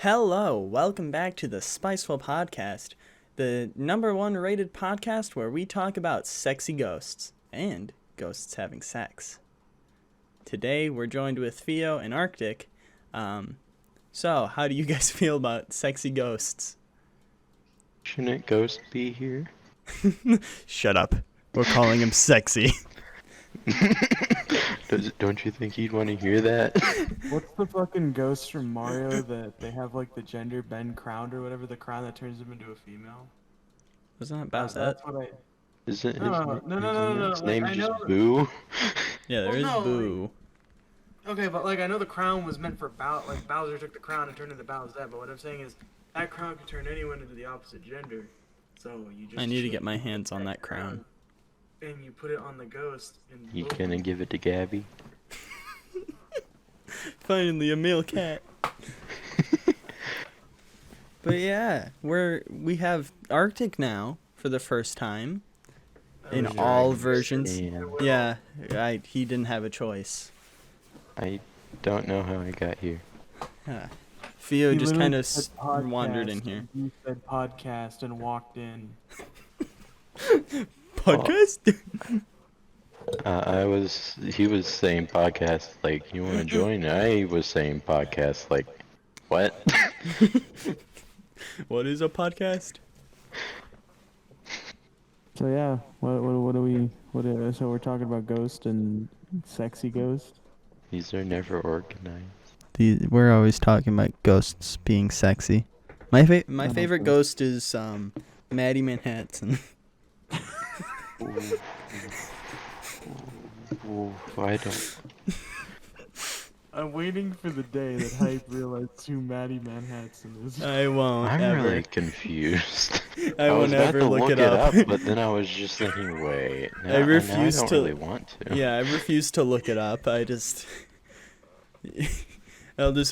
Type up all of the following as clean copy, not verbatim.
Hello, welcome back to the Spiceful podcast, the #1 rated podcast where we talk about sexy ghosts and ghosts having sex. Today we're joined with Theo and Arctic. So how do you guys feel about sexy ghosts? Shouldn't Ghost be here? Shut up. We're calling him sexy. Don't you think he'd want to hear that? What's the fucking ghost from Mario that they have like the gender bend crown or whatever, the crown that turns him into a female? Wasn't that Bowsette? That's what I... Isn't his, No. his Like, name I just know... Boo? Yeah, there is Well, no, Boo. Okay, but like I know the crown was meant for like Bowser took the crown and turned into Bowsette, but what I'm saying is that crown could turn anyone into the opposite gender. So you just I need to get my hands on that crown. And you put it on the ghost and You boom. gonna give it to Gabby? Finally, a male cat. But yeah, we have Arctic now for the first time in Who's all Arctic? versions. Yeah. Yeah, he didn't have a choice. I don't know how I got here. Theo He just literally kind of said podcast, wandered in here. and You said podcast and walked in. Podcast? He was saying podcast like, you wanna join? I was saying podcast like, what? What is a podcast? So yeah, so we're talking about ghost and sexy ghost. These are never organized. We're always talking about ghosts being sexy. My don't favorite think- ghost is Maddie Manhattan. Ooh, I don't. I'm waiting for the day that Hype realizes who Maddie Manhattan is. I won't I'm ever. really confused. I was won't about ever to look it up, up. but then I was just thinking, wait. I refuse I don't to- really want to. Yeah, I refuse to look it up. I'll just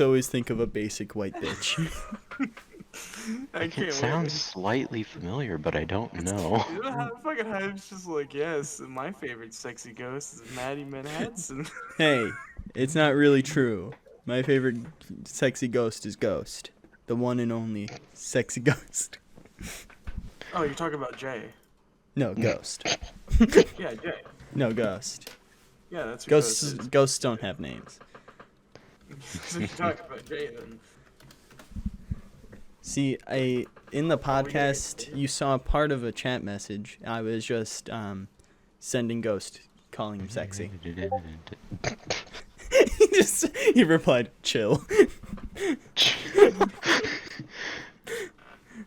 always think of a basic white bitch. I It sounds slightly familiar, but I don't know. You know how fucking Hype's just like, yes, my favorite sexy ghost is Maddie Manhattan. Hey, it's not really true. My favorite sexy ghost is Ghost. The one and only sexy ghost. Oh, you're talking about Jay. No, Ghost. Yeah, Jay. No, Ghost. Yeah, that's who Ghosts don't have names. So you're talking about Jay then. See, in the podcast, you saw part of a chat message. I was just sending Ghost, calling him sexy. He replied, "Chill."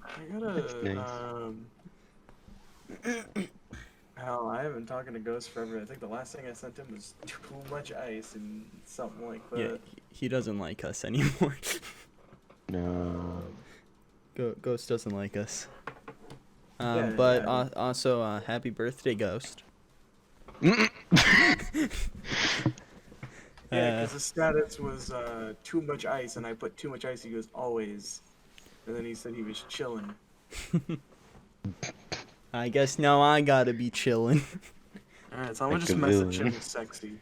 I gotta, hell, I haven't talked to Ghost forever. I think the last thing I sent him was too much ice and something like that. Yeah, he doesn't like us anymore. No. Ghost doesn't like us. Yeah, But yeah. also, happy birthday, Ghost. Yeah, because the status was too much ice, and I put too much ice. He goes, always. And then he said he was chilling. I guess now I gotta be chilling. Alright, so I'm gonna Like just a message villain. him sexy.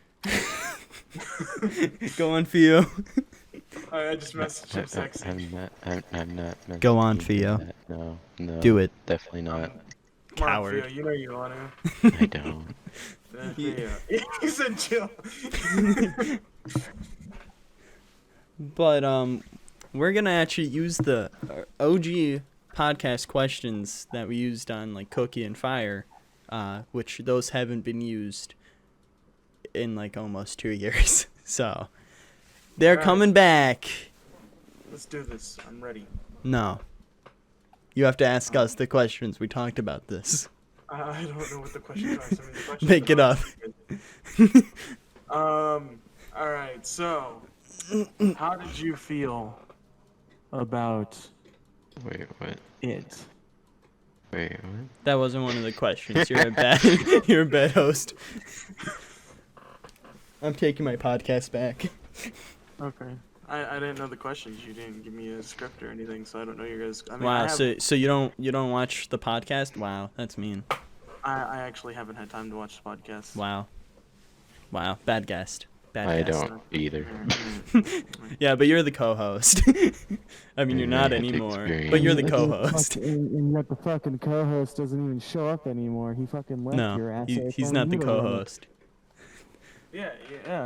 Go on, Theo. Alright, I just messaged him sexy. I'm not. Go on, doing Theo. that. No. Do it. Definitely not. Come on, Coward. Theo, you know you want I don't. to. Yeah. He said chill. But we're gonna actually use the OG podcast questions that we used on like Cookie and Fire, which those haven't been used in like almost 2 years. So they're Alright. coming back. Let's do this. I'm ready. No, you have to ask us the questions. We talked about this. I don't know what the questions are. Some of the questions Make it are- up. Alright, so how did you feel about Wait, what? it? Wait, what? That wasn't one of the questions. You're a bad, you're a bad host. I'm taking my podcast back. Okay. I didn't know the questions. You didn't give me a script or anything, so I don't know your guys. I mean, Wow. I, have, So you don't watch the podcast? Wow, that's mean. I actually haven't had time to watch the podcast. Wow. Bad guest. Bad I guess. don't either. Yeah, but you're the co-host. I mean, you're not I have to anymore, experience but you're the And co-host. and yet the fucking co-host doesn't even show up anymore. He fucking left No, your ass. he's not the co-host. Yeah,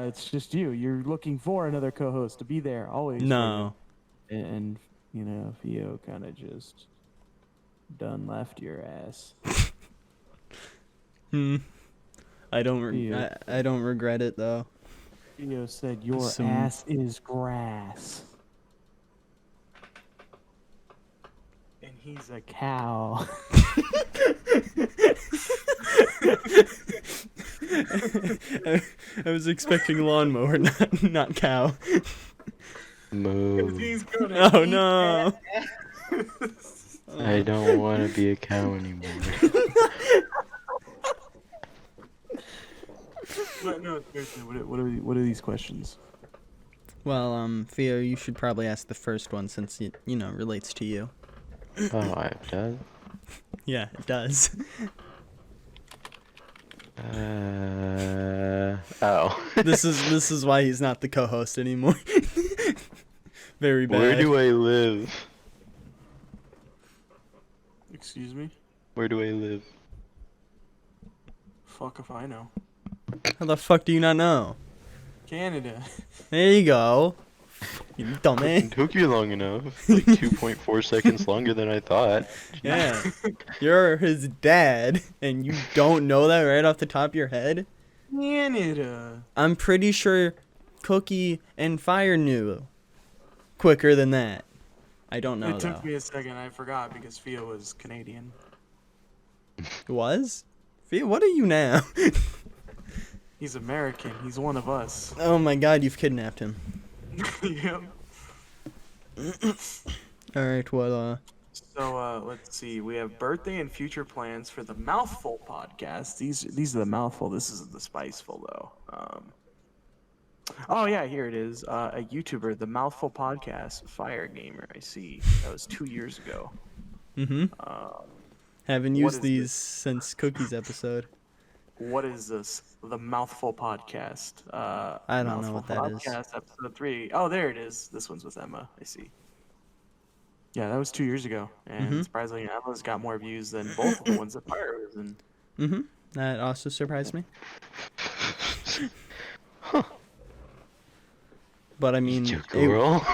it's just you. You're looking for another co-host to be there always. No. And you know, Theo kind of just done left your ass. I don't. Theo. I don't regret it though. Theo said your Some- ass is grass. And he's a cow. I was expecting lawnmower, not cow. Move. He's gonna Oh eat no. I don't want to be a cow anymore. But no, seriously, what are these questions? Well, Theo, you should probably ask the first one since it, relates to you. Oh, I've done. Yeah, it does. Oh. This is why he's not the co-host anymore. Very bad. Where do I live? Excuse me? Where do I live? Fuck if I know. How the fuck do you not know? Canada. There you go. You It dumbass. took you long enough. Like 2.4 seconds longer than I thought. Yeah. You're his dad, and you don't know that right off the top of your head? Canada. I'm pretty sure Cookie and Fire knew quicker than that. I don't know, It took though. me a second. I forgot because Theo was Canadian. Was? Fia, what are you now? He's American. He's one of us. Oh my god, you've kidnapped him. Yep. Alright, well, So let's see. We have birthday and future plans for the Mouthful podcast. These are the Mouthful. This is the Spiceful though. Oh yeah, here it is. A YouTuber, the Mouthful podcast, Fire Gamer. I see. That was 2 years ago. haven't what used is these this? since Cookie's episode. What is this? The Mouthful podcast. I don't know what that is. Podcast episode 3. Oh, there it is. This one's with Emma. I see. Yeah, that was 2 years ago, and surprisingly, Emma's got more views than both of the ones that Fire was in. That also surprised me. But I mean, You girl.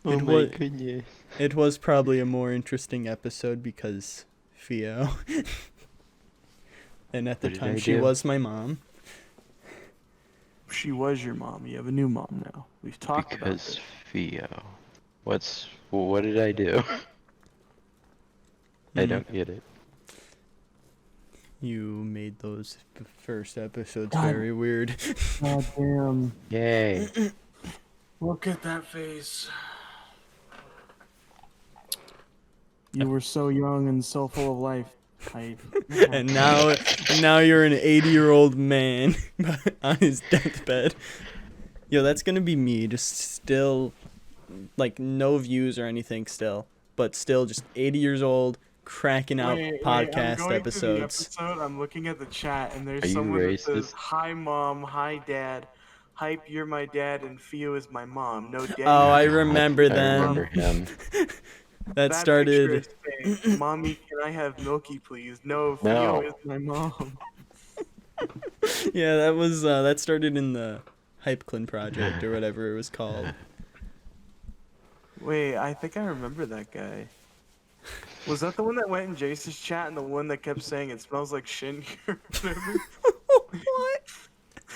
Oh It my wa- goodness. it was probably a more interesting episode because Theo. And at the What did time, I she do? was my mom. She was your mom. You have a new mom now. We've talked about Because this. Theo. What did I do? I don't get it. You made those first episodes God. very weird. God damn. Yay. Look at that face. You were so young and so full of life. and now you're an 80-year-old man on his deathbed. Yo, that's gonna be me, just still, like, no views or anything still, but still just 80 years old, cracking out I'm podcast going episodes. To the episode, I'm looking at the chat, and there's Are you someone that racist? says, "Hi mom, hi dad, hype, you're my dad, and Theo is my mom." No daddy. Oh, I remember I them. remember him. That started. picture is saying, "Mommy, can I have Milky, please?" No, Theo No. is my mom. Yeah, that was that started in the Hypeclin project or whatever it was called. Wait, I think I remember that guy. Was that the one that went in Jace's chat and the one that kept saying it smells like shin here or whatever? What?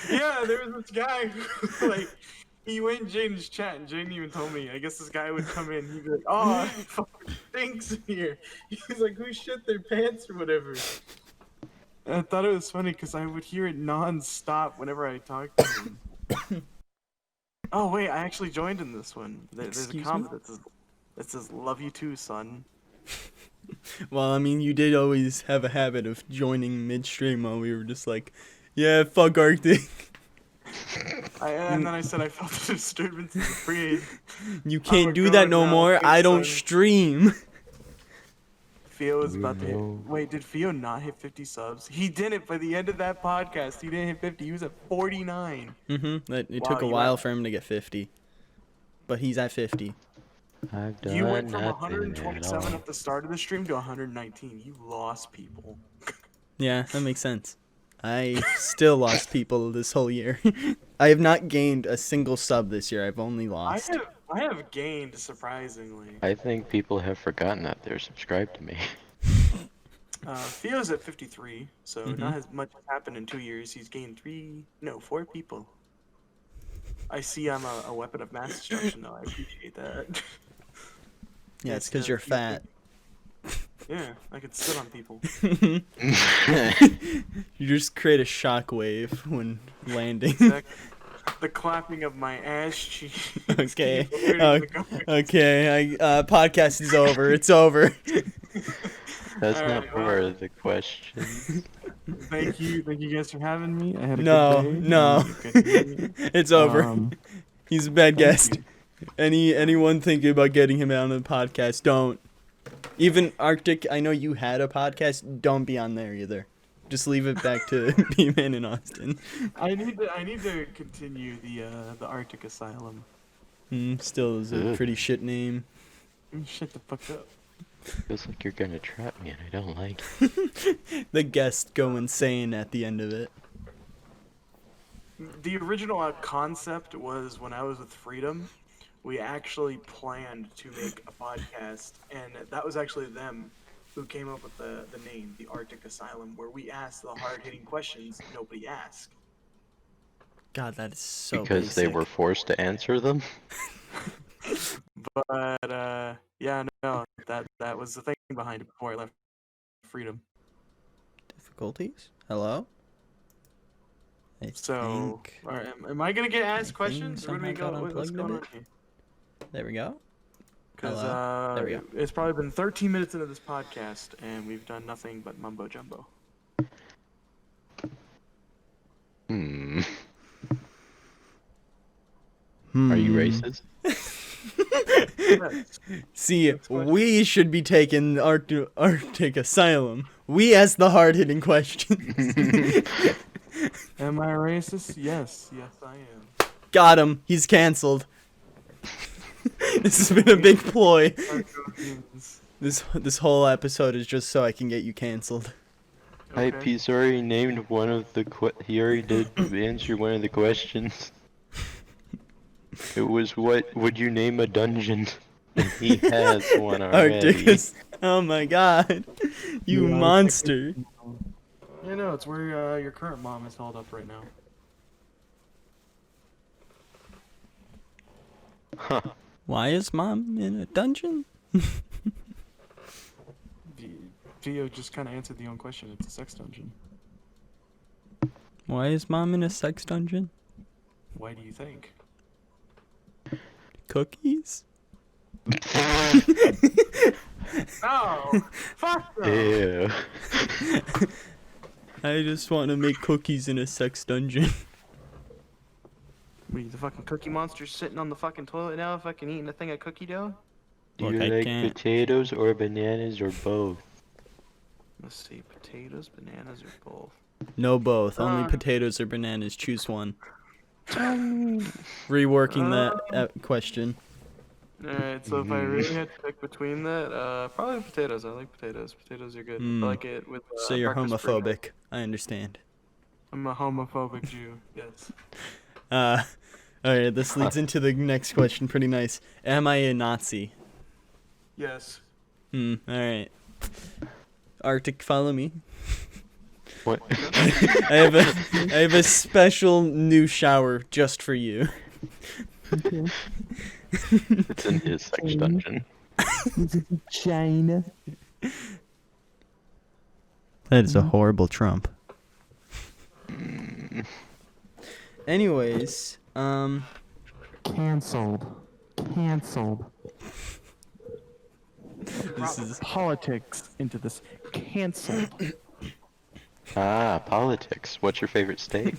Yeah, there was this guy who, like, he went in Jaden's chat and Jaden even told me. I guess this guy would come in, he'd be like, "Oh, it fucking stinks in here." He's like, "Who shit their pants or whatever?" And I thought it was funny because I would hear it non-stop whenever I talked to him. Oh wait, I actually joined in this one. There's a Excuse comment that says "Love you too, son." Well, I mean, you did always have a habit of joining midstream while we were just like, yeah, fuck Arctic. And then I said I felt a disturbance in the brain. You can't a do that grown no now, more. big I don't son. stream. Theo was about to hit. No. Wait, did Theo not hit 50 subs? He didn't. By the end of that podcast, he didn't hit 50. He was at 49. It Wow, took a you while went- for him to get 50. But he's at 50. I've done You went from nothing 127 at all. at the start of the stream to 119. You lost people. Yeah, that makes sense. I still lost people this whole year. I have not gained a single sub this year. I've only lost. I have gained surprisingly. I think people have forgotten that they're subscribed to me. Theo's at 53, so Mhm. not as much has happened in 2 years. He's gained 4 people. I see I'm a weapon of mass destruction though. I appreciate that. Yeah, it's because you're fat. Yeah, I could sit on people. You just create a shockwave when landing. Exactly. The clapping of my ass cheek. Okay. Okay. Podcast is over. It's over. That's All not right, part well. of the question. Thank you guys for having me. I had a No, good day. no. It's over. Um, He's a bad thank guest. you. Anyone thinking about getting him on the podcast, don't. Even Arctic, I know you had a podcast. Don't be on there either. Just leave it back to B-Man and Austin. I need to continue the Arctic Asylum. Still is a Ugh. pretty shit name. Shut the fuck up. Feels like you're gonna trap me and I don't like it. The guests go insane at the end of it. The original concept was when I was with Freedom, we actually planned to make a podcast, and that was actually them who came up with the name, the Arctic Asylum, where we asked the hard-hitting questions nobody asked. God, that is so Because they basic. were forced to answer them? But yeah, no, that was the thing behind it before I left Freedom. Difficulties? Hello? I So, think... all right, am I gonna get asked thing questions? Where do we somehow go? got What's unplugged a going on bit. here? There we go. Because Hello. There we go. it's probably been 13 minutes into this podcast, and we've done nothing but mumbo jumbo. Hmm. Hmm. Are you racist? Yes. See, Next question. we should be taking Arctic Asylum. We ask the hard-hitting questions. Am I racist? Yes, I am. Got him. He's canceled. This has been a big ploy. This whole episode is just so I can get you canceled. Hype, he's already named one of the he already did answer one of the questions. It was, what would you name a dungeon? And he has one already. Arctic. Oh my god. You Yeah, monster. Yeah, no, it's where your current mom is held up right now. Huh. Why is mom in a dungeon? Gio just kind of answered the own question. It's a sex dungeon. Why is mom in a sex dungeon? Why do you think? Cookies? No! Fuck no! Ew. I just want to make cookies in a sex dungeon. What, you the fucking cookie monster sitting on the fucking toilet now, fucking eating a thing of cookie dough? Do Look, you I like can't. potatoes or bananas or both? Let's see, potatoes, bananas, or both. No both. Only Uh. potatoes or bananas. Choose one. Reworking that question. Alright, so if I really had to pick between that, probably potatoes. I like potatoes. Potatoes are good. Mm. I like it with So you're breakfast fruit. homophobic. I understand. I'm a homophobic Jew, yes. Alright, this leads into the next question. Pretty nice. Am I a Nazi? Yes. Alright. Arctic, follow me. What? I have a special new shower just for you. It's in his sex dungeon. China. That is a horrible Trump. Anyways, Cancelled. this is Politics into this. Cancelled. Ah, politics. What's your favorite state?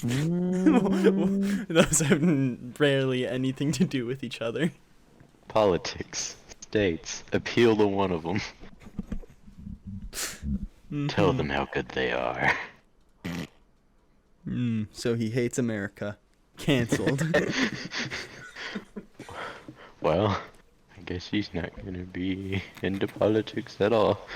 those have rarely anything to do with each other. Politics. States. Appeal to one of them. Tell them how good they are. So he hates America. Canceled. Well, I guess he's not gonna be into politics at all.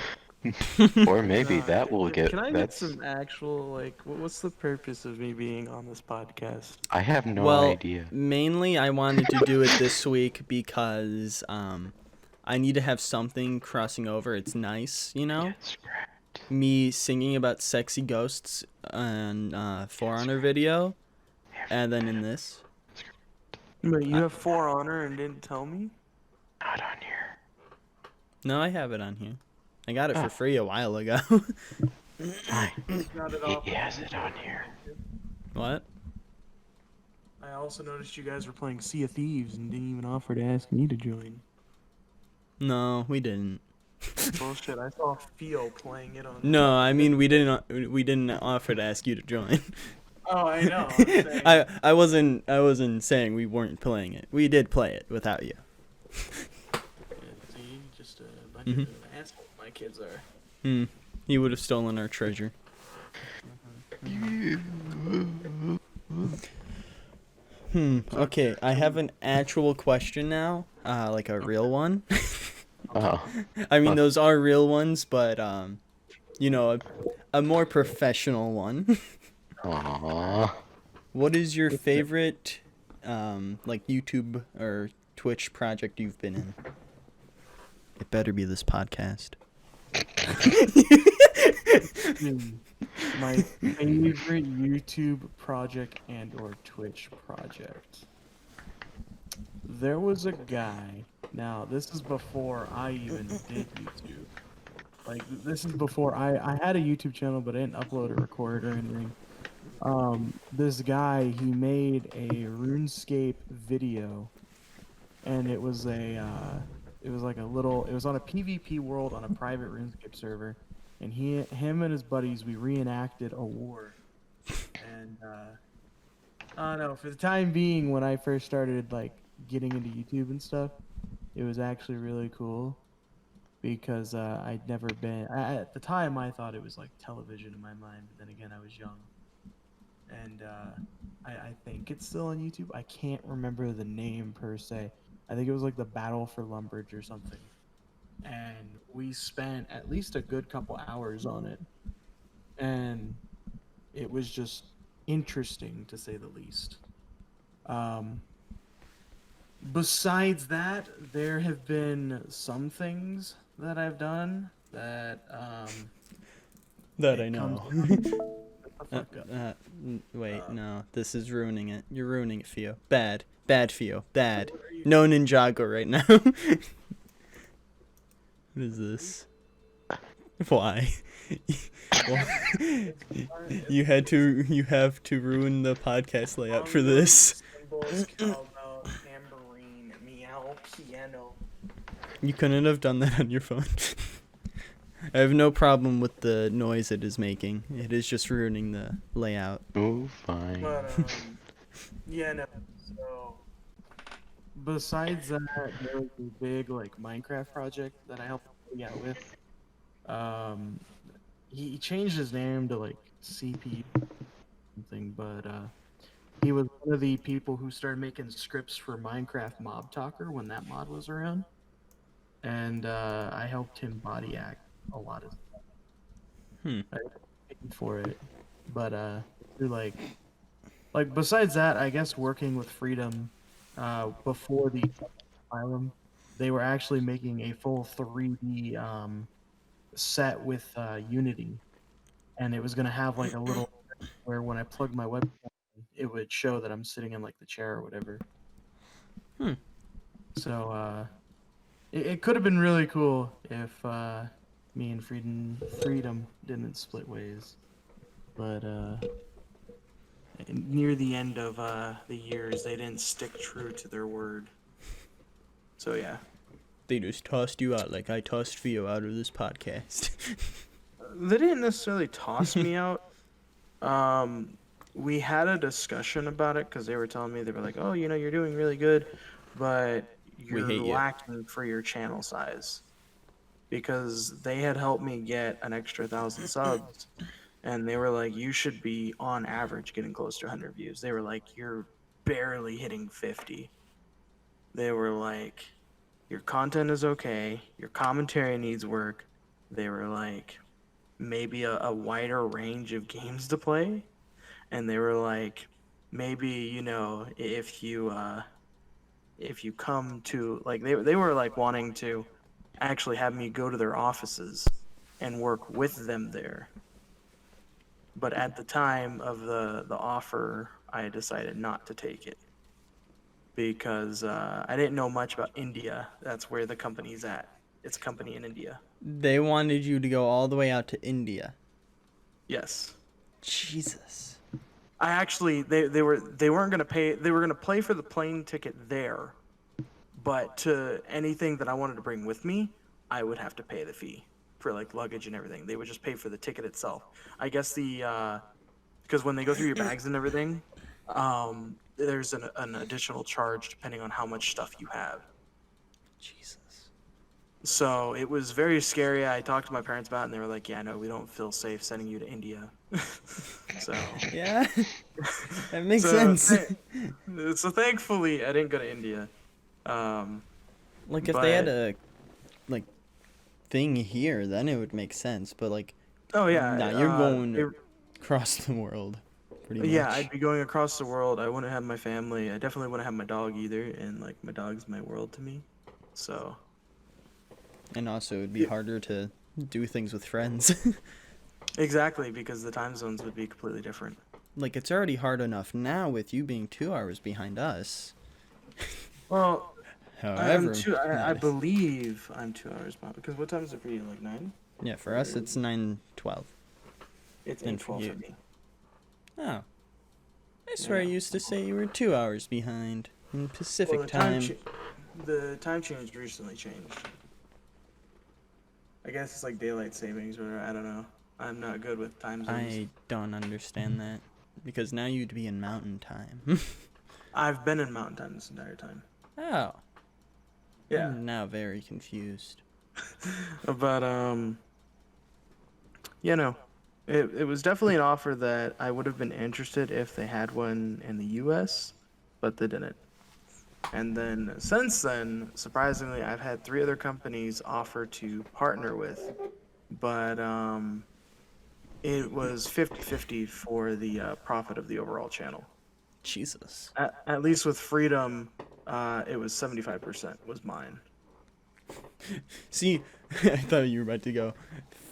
Or maybe that will get. Can I get That's. some actual, like, what's the purpose of me being on this podcast? I have no Well, idea. mainly I wanted to do it this week because I need to have something crossing over. It's nice, you know? It's correct. Me singing about sexy ghosts on For Honor video, and then in this. But you have For Honor and didn't tell me? Not on here. No, I have it on here. I got it for free a while ago. Got it off. He has it on here. What? I also noticed you guys were playing Sea of Thieves and didn't even offer to ask me to join. No, we didn't. Bullshit, I saw Theo playing it on... No, I mean we didn't offer to ask you to join. Oh, I know. I'm saying. I wasn't saying we weren't playing it. We did play it without you. See, just a bunch of assholes my kids are. He would have stolen our treasure. Okay, I have an actual question now, like a real one. Oh. I mean, those are real ones, but you know, a more professional one. Aww. What is your favorite, like YouTube or Twitch project you've been in? It better be this podcast. My favorite YouTube project and or Twitch project. There was a guy. Now, this is before I even did YouTube. Like, this is before I had a YouTube channel, but I didn't upload or record or anything. This guy, he made a RuneScape video, and it was like a little, it was on a PvP world on a private RuneScape server, and him and his buddies, we reenacted a war. And I don't know, for the time being, when I first started like getting into YouTube and stuff, it was actually really cool because I'd never been, at the time I thought it was like television in my mind, but then again I was young. And I think it's still on YouTube. I can't remember the name per se. I think it was like the Battle for Lumbridge or something. And we spent at least a good couple hours on it. And it was just interesting, to say the least. Besides that, there have been some things that I've done that That I know. Fuck up. Wait, no. This is ruining it. You're ruining it, Theo. Bad. Bad, Theo. Bad. No Ninjago right now. What is this? Why? You have to ruin the podcast layout for this. Symbols, cowbell, tambourine, meow, piano. You couldn't have done that on your phone. I have no problem with the noise it is making. It is just ruining the layout. Oh, fine. But yeah, no. So Besides that, there was a big like Minecraft project that I helped him out with. He changed his name to like CP something, but he was one of the people who started making scripts for Minecraft Mob Talker when that mod was around, and I helped him body act a lot of stuff. I paid for it, but through like besides that, I guess working with Freedom before the Asylum, they were actually making a full 3D set with Unity, and it was gonna have like a little where when I plugged my webcam, it would show that I'm sitting in like the chair or whatever. So it could have been really cool if me and Freedom didn't split ways, but near the end of the years, they didn't stick true to their word. So yeah. They just tossed you out like I tossed Theo out of this podcast. They didn't necessarily toss me out. We had a discussion about it because they were telling me, they were like, oh, you know, you're doing really good, but you're hate you. lacking for your channel size. because they had helped me get an extra 1,000 subs, and they were like, you should be on average getting close to 100 views. They were like, you're barely hitting 50. They were like, your content is okay, your commentary needs work. They were like, maybe a wider range of games to play. And they were like, maybe, if you come to, like, they were like wanting to actually have me go to their offices and work with them there. But at the time of the offer, I decided not to take it because I didn't know much about India. That's where the company's at. It's a company in India. They wanted you to go all the way out to India. Yes. Jesus. I actually they weren't gonna pay. They were gonna pay for the plane ticket there, but to anything that I wanted to bring with me, I would have to pay the fee for like luggage and everything. They would just pay for the ticket itself. I guess because when they go through your bags and everything, there's an additional charge depending on how much stuff you have. Jesus. So it was very scary. I talked to my parents about it, and they were like, "Yeah, no, we don't feel safe sending you to India." So Yeah, that makes so, sense. so thankfully, I didn't go to India. Like, if they had a, like, thing here, then it would make sense. But, like, Oh yeah, nah, you're going it- across the world, pretty much. yeah, I'd be going across the world. I wouldn't have my family. I definitely wouldn't have my dog either, and like my dog's my world to me. So And also, it'd be harder to do things with friends. exactly, because the time zones would be completely different. Like, it's already hard enough now with you being 2 hours behind us. Well, However, I believe I'm 2 hours behind. Because what time is it for you? Like 9? yeah, for us, it's 9:12. It's And for 8:12 you. for me. Oh. I swear I Yeah. used to say you were 2 hours behind in Pacific Well, time. the time change recently changed. I guess it's like daylight savings, or I don't know. I'm not good with time zones. I don't understand that. Because now you'd be in mountain time. I've been in mountain time this entire time. Oh. Yeah. I'm now very confused. But it was definitely an offer that I would have been interested if they had one in the US, but they didn't. And then since then, surprisingly, I've had 3 other companies offer to partner with, but it was 50-50 for the profit of the overall channel. Jesus. At least with Freedom, it was 75% was mine. See, I thought you were about to go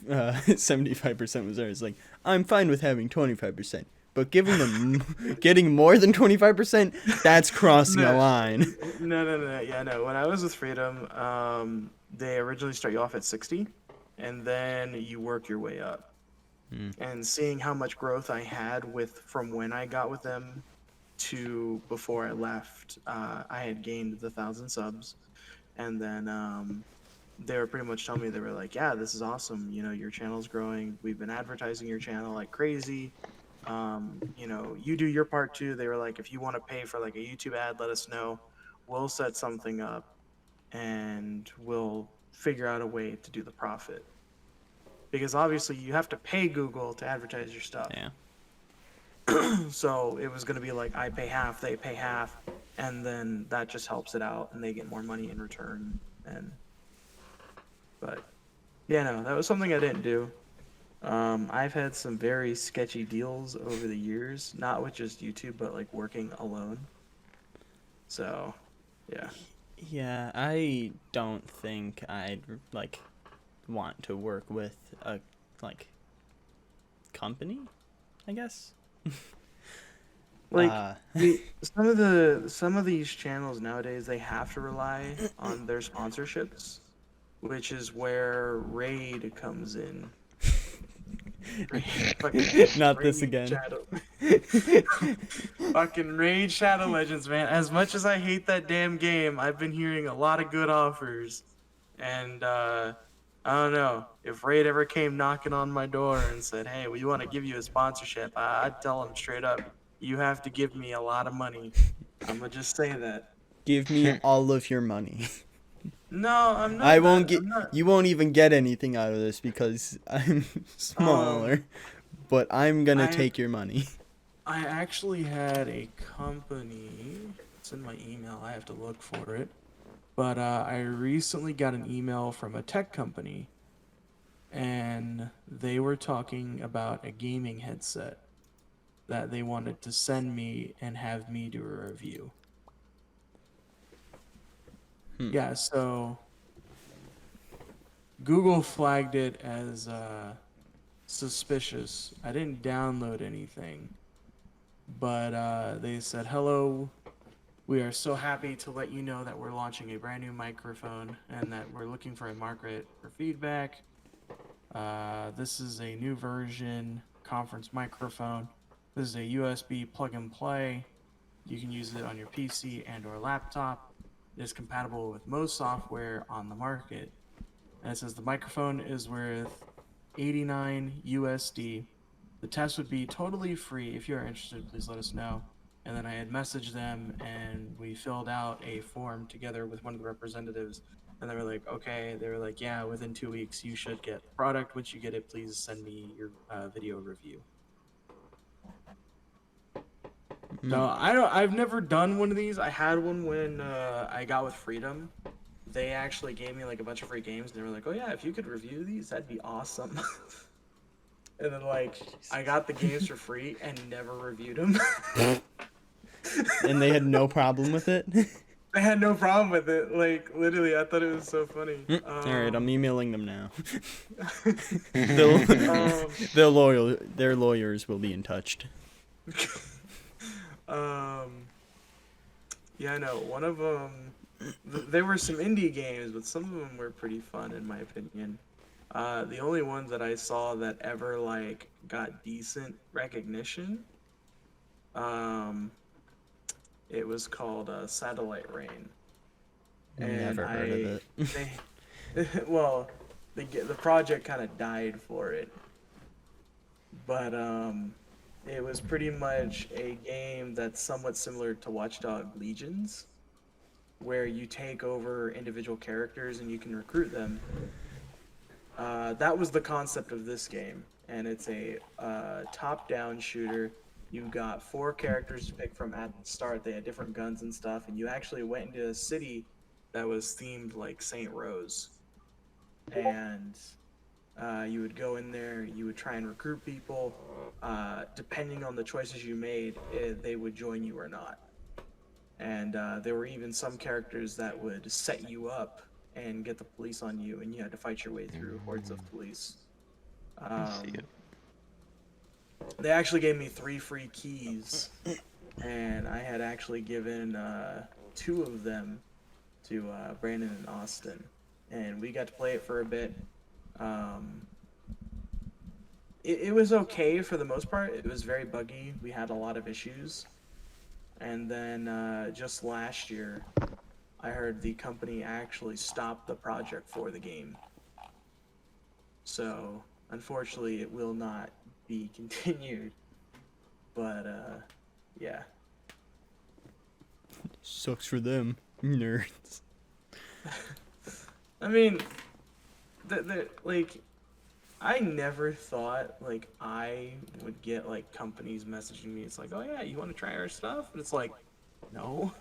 75% was ours. Like, I'm fine with having 25%. But giving them, getting more than 25%, that's crossing a No. line. No. Yeah, no. When I was with Freedom, they originally start you off at 60, and then you work your way up. And seeing how much growth I had from when I got with them to before I left, I had gained the 1,000 subs, and then they were pretty much telling me, they were like, "Yeah, this is awesome. You know, your channel's growing. We've been advertising your channel like crazy. You do your part too." They were like, "If you want to pay for like a YouTube ad, let us know. We'll set something up, and we'll figure out a way to do the profit." Because obviously you have to pay Google to advertise your stuff. Yeah. So it was going to be like, I pay half, they pay half, and then that just helps it out, and they get more money in return. But yeah, no, that was something I didn't do. I've had some very sketchy deals over the years, not with just YouTube, but like working alone. So, yeah. Yeah, I don't think I'd, like, want to work with a, like, company, I guess. Like Uh, some of these channels nowadays, they have to rely on their sponsorships, which is where Raid comes in. Not this Raid again. Fucking Raid Shadow Legends, man. As much as I hate that damn game, I've been hearing a lot of good offers, and I don't know, if Raid ever came knocking on my door and said, "Hey, we want to give you a sponsorship," I'd tell them straight up, "You have to give me a lot of money." I'm gonna just say that. Give me all of your money. No, I'm not. I won't get. I'm not. You won't even get anything out of this because I'm smaller. But I'm gonna I take your money. I actually had a company. It's in my email. I have to look for it. But I recently got an email from a tech company, and they were talking about a gaming headset that they wanted to send me and have me do a review. Yeah, so Google flagged it as suspicious. I didn't download anything, but they said, "Hello, we are so happy to let you know that we're launching a brand new microphone and that we're looking for a market for feedback. This is a new version conference microphone. This is a USB plug and play. You can use it on your PC and or laptop. It is compatible with most software on the market." And it says the microphone is worth $89 USD. The test would be totally free. If you are interested, please let us know. And then I had messaged them, and we filled out a form together with one of the representatives. And they were like, okay. They were like, yeah, within 2 weeks you should get the product. Once you get it, please send me your video review. So I've never done one of these. I had one when I got with Freedom. They actually gave me like a bunch of free games, and they were like, "Oh yeah, if you could review these, that'd be awesome." And then like I got the games for free and never reviewed them. And they had no problem with it. I had no problem with it. Like literally, I thought it was so funny. All right, I'm emailing them now. Um, Their lawyers will be in touch. Yeah, I know. One of them, there were some indie games, but some of them were pretty fun in my opinion. The only ones that I saw that ever like got decent recognition, it was called Satellite Rain. And Never heard of it. well, the project kind of died for it, but it was pretty much a game that's somewhat similar to Watchdog Legions, where you take over individual characters and you can recruit them. That was the concept of this game, and it's a top-down shooter. You got 4 characters to pick from at the start. They had different guns and stuff, and you actually went into a city that was themed like St. Rose. And you would go in there, you would try and recruit people. Depending on the choices you made, they would join you or not. And there were even some characters that would set you up and get the police on you, and you had to fight your way through hordes of police. They actually gave me 3 free keys, and I had actually given 2 of them to Brandon and Austin, and we got to play it for a bit. It was okay for the most part. It was very buggy. We had a lot of issues. And then just last year, I heard the company actually stopped the project for the game. So, unfortunately, it will not be continued. But, yeah. Sucks for them, nerds. I mean, like, I never thought, like, I would get, like, companies messaging me. It's like, oh, yeah, you want to try our stuff? And it's like, no.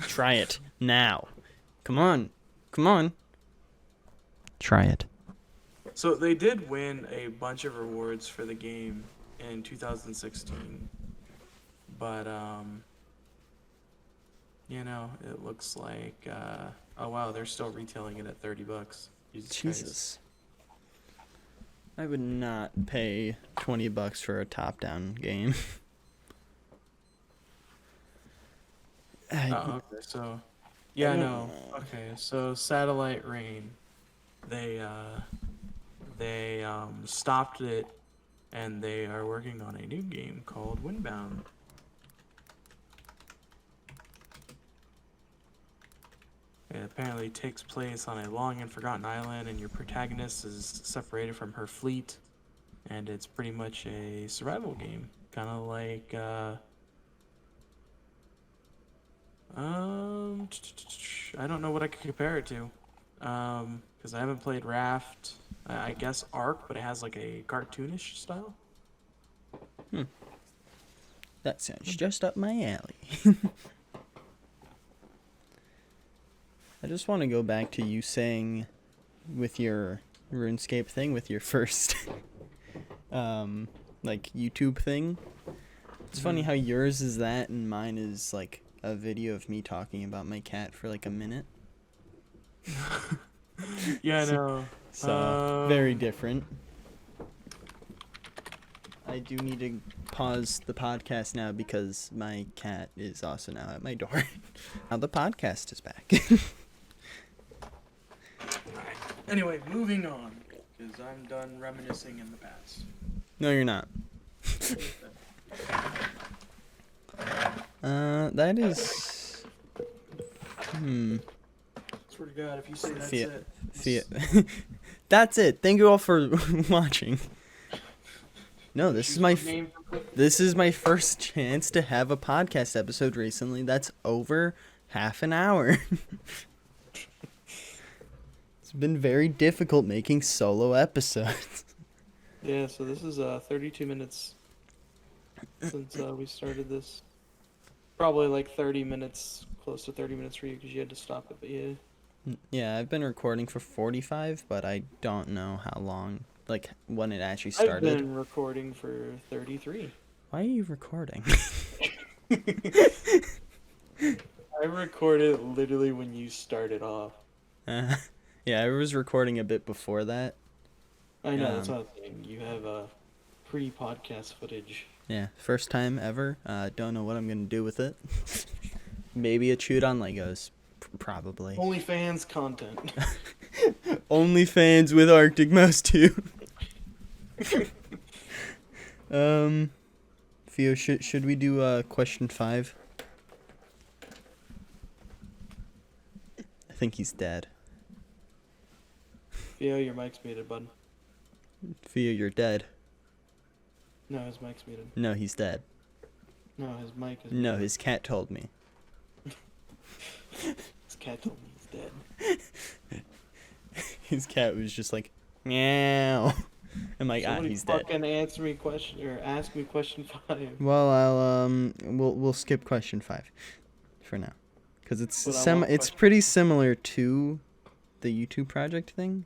Try it now. Come on. Come on. Try it. So they did win a bunch of rewards for the game in 2016. But, you know, it looks like, oh, wow, they're still retailing it at $30. Jesus Christ. I would not pay $20 for a top-down game. Oh, okay, so yeah, no. Okay, so Satellite Rain, they stopped it, and they are working on a new game called Windbound. It apparently takes place on a long and forgotten island, and your protagonist is separated from her fleet, and it's pretty much a survival game, kind of like I don't know what I could compare it to. Because I haven't played Raft. I guess Ark, but it has like a cartoonish style. That sounds just up my alley. I just want to go back to you saying with your RuneScape thing, with your first like YouTube thing. It's funny how yours is that and mine is like a video of me talking about my cat for like a minute. Yeah, I know. So very different. I do need to pause the podcast now because my cat is also now at my door. Now the podcast is back. Alright. Anyway, moving on. Because I'm done reminiscing in the past. No, you're not. That is. Swear to God, if you say that's Fiat. it. Fiat. That's it. Thank you all for watching. No, this is my first chance to have a podcast episode recently. That's over half an hour. It's been very difficult making solo episodes. Yeah, so this is 32 minutes since we started this. Probably like 30 minutes, close to 30 minutes for you because you had to stop it, but yeah. Yeah, I've been recording for 45, but I don't know how long, like when it actually started. I've been recording for 33. Why are you recording? I recorded literally when you started off. Yeah, I was recording a bit before that. I know, that's what I'm saying. You have pre-podcast footage. Yeah, first time ever. Don't know what I'm gonna do with it. Maybe a chewed on Legos. Probably. OnlyFans content. OnlyFans with Arcticmouse2. Theo, should we do question 5? I think he's dead. Yeah, your mic's muted, bud. Theo, you're dead. No, his mic's muted. No, he's dead. No, his mic is No, muted. his cat told me. His cat told me he's dead. His cat was just like, meow. I'm like, Somebody he's dead. fucking ask me question 5. Well, we'll skip question 5 for now, because it's But I want it's question- pretty similar to the YouTube project thing,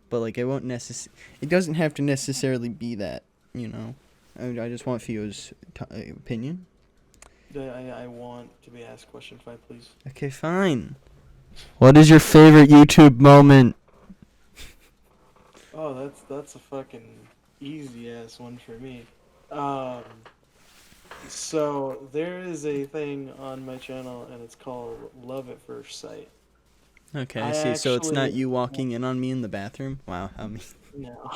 but like it doesn't have to necessarily be that, you know. I just want Theo's opinion. I want to be asked question 5, please. Okay, fine. What is your favorite YouTube moment? Oh, that's a fucking easy ass one for me. So there is a thing on my channel and it's called Love at First Sight. Okay, I I see. So it's not actually- you walking in on me in the bathroom? Wow, I mean, No.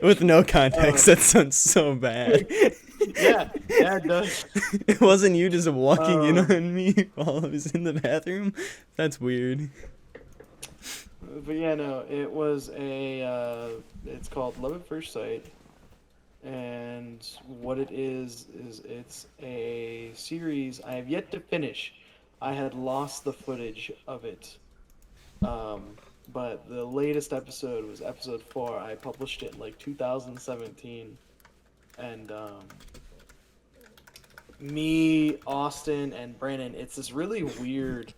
with no context, that sounds so bad. yeah, it does. It wasn't you just walking in Um, on me while I was in the bathroom? That's weird. But yeah, no, it was it's called Love at First Sight. And what it is it's a series I have yet to finish. I had lost the footage of it. But the latest episode was episode 4. I published it in like 2017. And me, Austin, and Brandon, it's this really weird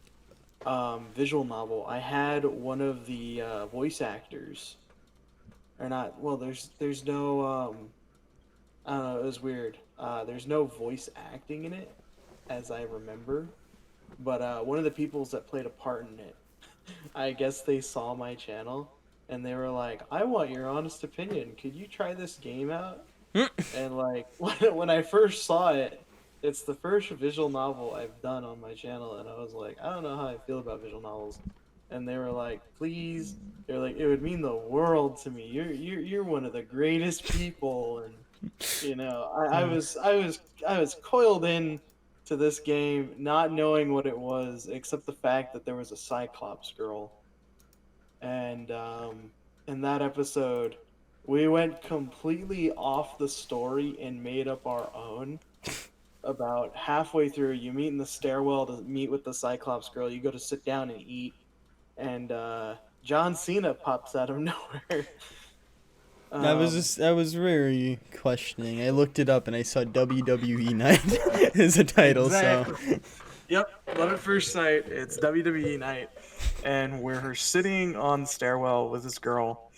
visual novel. I had one of the voice actors, or not. Well, there's no I don't know. It was weird. There's no voice acting in it, as I remember. But one of the peoples that played a part in it, I guess they saw my channel, and they were like, "I want your honest opinion. Could you try this game out?" And like when I first saw it, it's the first visual novel I've done on my channel, and I was like, I don't know how I feel about visual novels. And they were like, please, they're like, it would mean the world to me. You're one of the greatest people, and you know, I was coiled in to this game, not knowing what it was, except the fact that there was a Cyclops girl. And in that episode, we went completely off the story and made up our own. about halfway through, you meet in the stairwell to meet with the Cyclops girl. You go to sit down and eat, and John Cena pops out of nowhere. I was very questioning. I looked it up and I saw WWE Night as a title. Exactly. So Yep, love at first sight. It's WWE night, and we're sitting on the stairwell with this girl,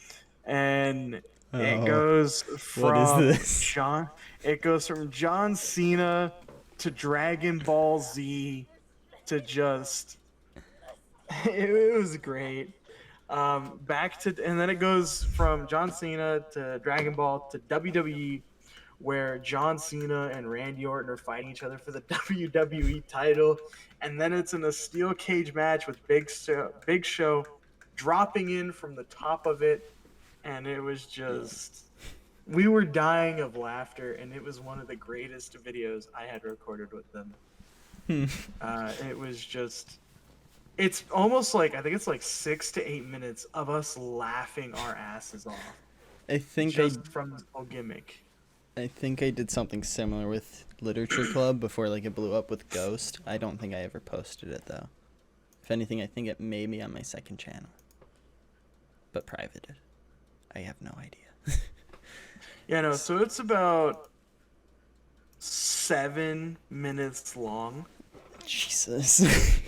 and it Oh, goes what is from this? John. It goes from John Cena to Dragon Ball Z to just. It was great. Back to and then it goes from John Cena to Dragon Ball to WWE, where John Cena and Randy Orton are fighting each other for the WWE title, and then it's in a steel cage match with Big Show dropping in from the top of it, and it was just we were dying of laughter, and it was one of the greatest videos I had recorded with them. It was just. It's almost like I think it's like 6 to 8 minutes of us laughing our asses off I think just from this whole gimmick. I think I did something similar with Literature Club before like it blew up with Ghost. I don't think I ever posted it though. If anything, I think it may be on my second channel, but privated. I have no idea. Yeah, no. So it's about 7 minutes long Jesus.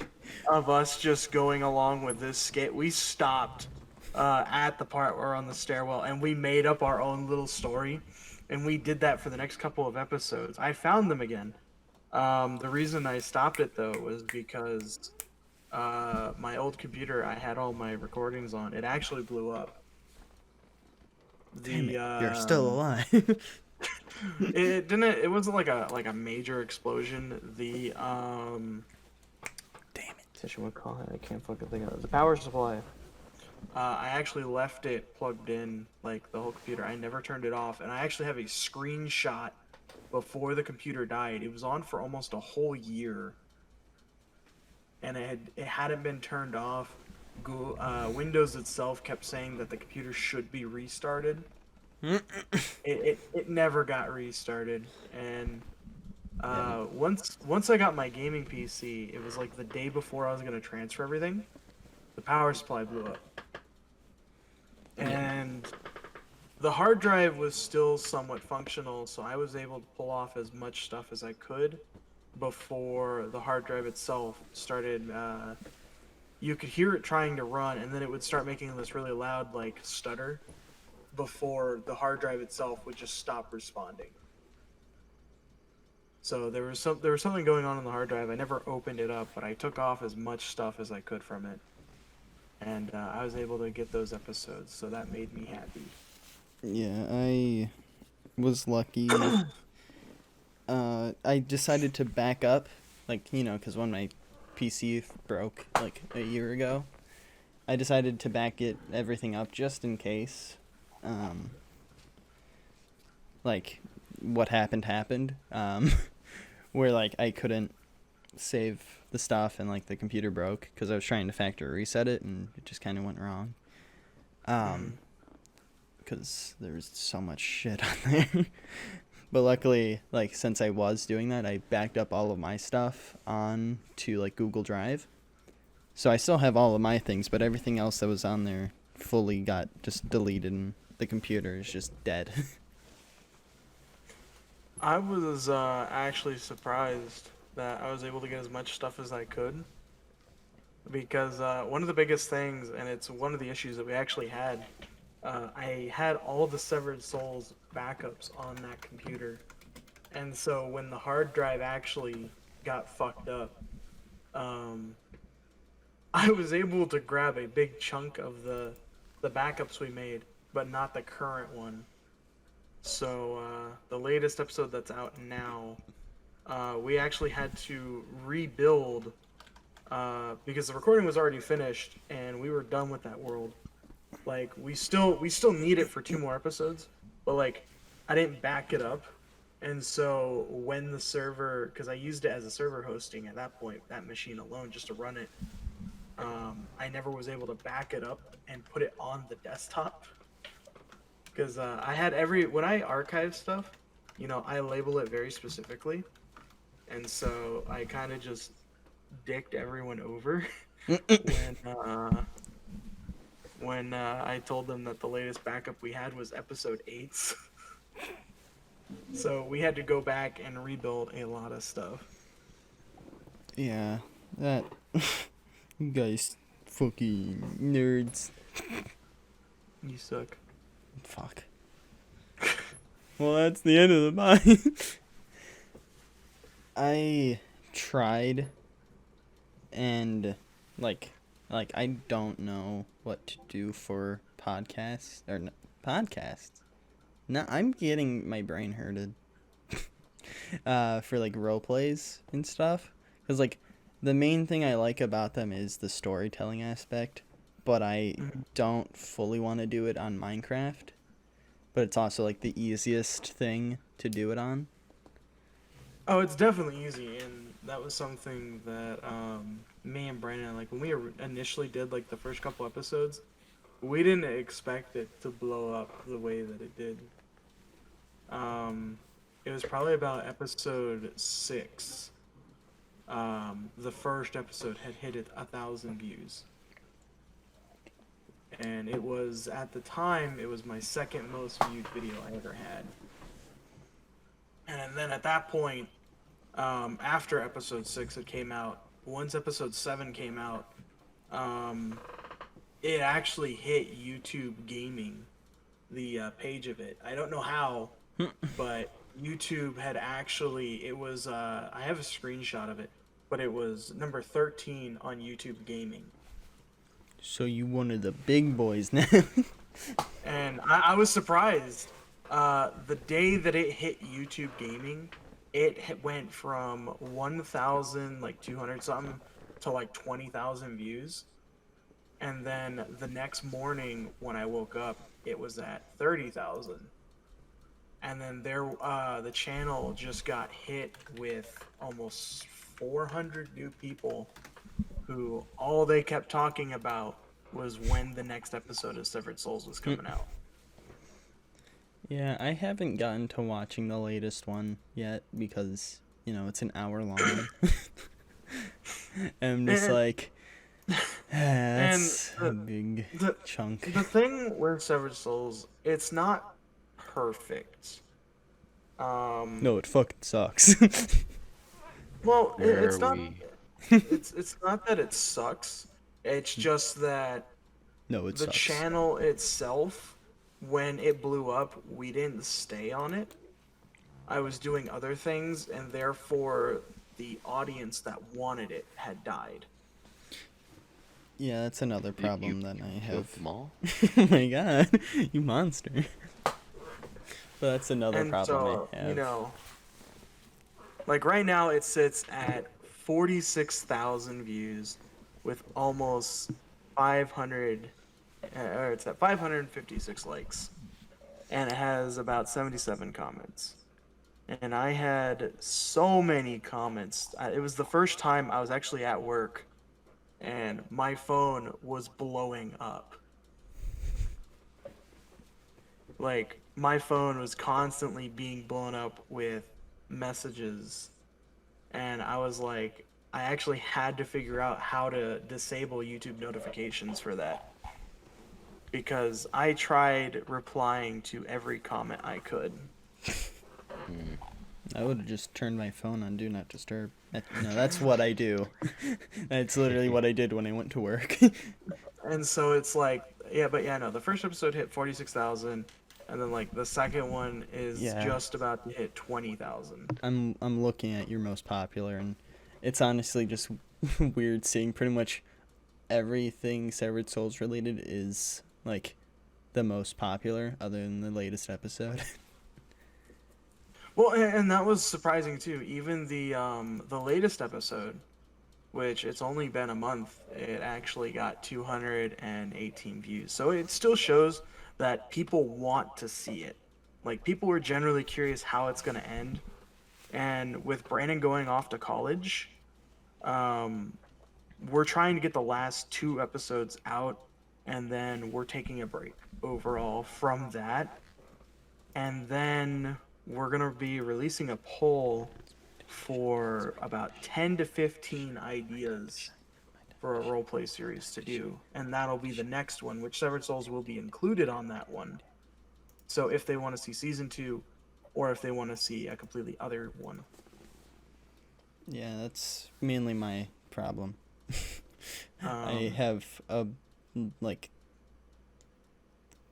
of us just going along with this skit. We stopped at the part where we're on the stairwell, and we made up our own little story, and we did that for the next couple of episodes. I found them again. The reason I stopped it though was because my old computer I had all my recordings on. It actually blew up. Damn it, you're still alive. It didn't. It wasn't like a major explosion. Damn it. What call it? I can't fucking think of it. The power supply. I actually left it plugged in, like the whole computer. I never turned it off, and I actually have a screenshot before the computer died. It was on for almost a whole year, and it hadn't been turned off. Windows itself kept saying that the computer should be restarted. It never got restarted, and once I got my gaming PC, it was like the day before I was gonna transfer everything. The power supply blew up, and the hard drive was still somewhat functional, so I was able to pull off as much stuff as I could before the hard drive itself started. You could hear it trying to run, and then it would start making this really loud like stutter before the hard drive itself would just stop responding. So there was something going on the hard drive. I never opened it up, but I took off as much stuff as I could from it, and I was able to get those episodes. So that made me happy. Yeah, I was lucky. I decided to back up, like, you know, because when my PC broke like a year ago, I decided to back everything up just in case. Like what happened. Where like I couldn't save the stuff and like the computer broke because I was trying to factory reset it and it just kind of went wrong. Because there was so much shit on there. But luckily, like, since I was doing that, I backed up all of my stuff on to like Google Drive. So I still have all of my things, but everything else that was on there fully got just deleted and the computer is just dead. I was actually surprised that I was able to get as much stuff as I could, because one of the biggest things, and it's one of the issues that we actually had, I had all the Severed Souls backups on that computer, and so when the hard drive actually got fucked up, I was able to grab a big chunk of the backups we made, but not the current one. So the latest episode that's out now, we actually had to rebuild because the recording was already finished and we were done with that world. Like we still need it for 2 more episodes, but like I didn't back it up, and so when the server, because I used it as a server hosting at that point, that machine alone just to run it, I never was able to back it up and put it on the desktop. Because I had when I archive stuff, you know, I label it very specifically. and so I kind of just dicked everyone over when I told them that the latest backup we had was episode 8. So we had to go back and rebuild a lot of stuff. Yeah, that. You guys fucking nerds. You suck. Fuck. Well, that's the end of the mine. I tried, and like I don't know what to do for podcasts or podcasts. No, I'm getting my brain hurted. For like role plays and stuff, because like the main thing I like about them is the storytelling aspect, but I don't fully want to do it on Minecraft. But it's also like the easiest thing to do it on. Oh, it's definitely easy, and that was something that me and Brandon, like when we initially did like the first couple episodes, we didn't expect it to blow up the way that it did. It was probably about episode 6. The first episode had hit 1,000 views, and it was at the time it was my second most viewed video I ever had. And then at that point, after episode 6 had came out, once episode 7 came out, it actually hit YouTube Gaming, the page of it. I don't know how, but YouTube had actually, it was, I have a screenshot of it, but it was number 13 on YouTube Gaming. So you one of the big boys now. And I was surprised. The day that it hit YouTube Gaming, it went from 1,000, like 200 something, to like 20,000 views. And then the next morning when I woke up, it was at 30,000. And then the channel just got hit with almost 400 new people who all they kept talking about was when the next episode of Severed Souls was coming out. Yeah, I haven't gotten to watching the latest one yet because, you know, it's an hour long. I'm just like, that's a big chunk. The thing with Severed Souls, it's not perfect. No, it fucking sucks. Well, Where it's are not. we? It's not that it sucks. It's just that No, it the sucks. channel itself, when it blew up, we didn't stay on it. I was doing other things, and therefore the audience that wanted it had died. Yeah, that's another problem that I Killed have. them all? Oh my god, you monster. But that's another And problem so, I have. you know, like right now it sits at 46,000 views with almost 500, or it's at 556 likes, and it has about 77 comments. And I had so many comments. It was the first time I was actually at work, and my phone was blowing up. Like, my phone was constantly being blown up with messages, and I was like, I actually had to figure out how to disable YouTube notifications for that, because I tried replying to every comment I could. I would have just turned my phone on Do Not Disturb. No, that's what I do. That's literally what I did when I went to work. And so it's like, no, the first episode hit 46,000, and then like the second one is just about to hit 20,000. I'm looking at your most popular, and it's honestly just weird seeing pretty much everything Severed Souls related is like the most popular, other than the latest episode. Well, and that was surprising too. Even the latest episode, which it's only been a month, it actually got 218 views. So it still shows that people want to see it. Like, people were generally curious how it's going to end. And with Brandon going off to college, we're trying to get the last 2 episodes out, and then we're taking a break overall from that. And then we're going to be releasing a poll for about 10 to 15 ideas for a roleplay series to do, and that'll be the next one, which Severed Souls will be included on that one. So if they want to see season 2, or if they want to see a completely other one. Yeah, that's mainly my problem. I have like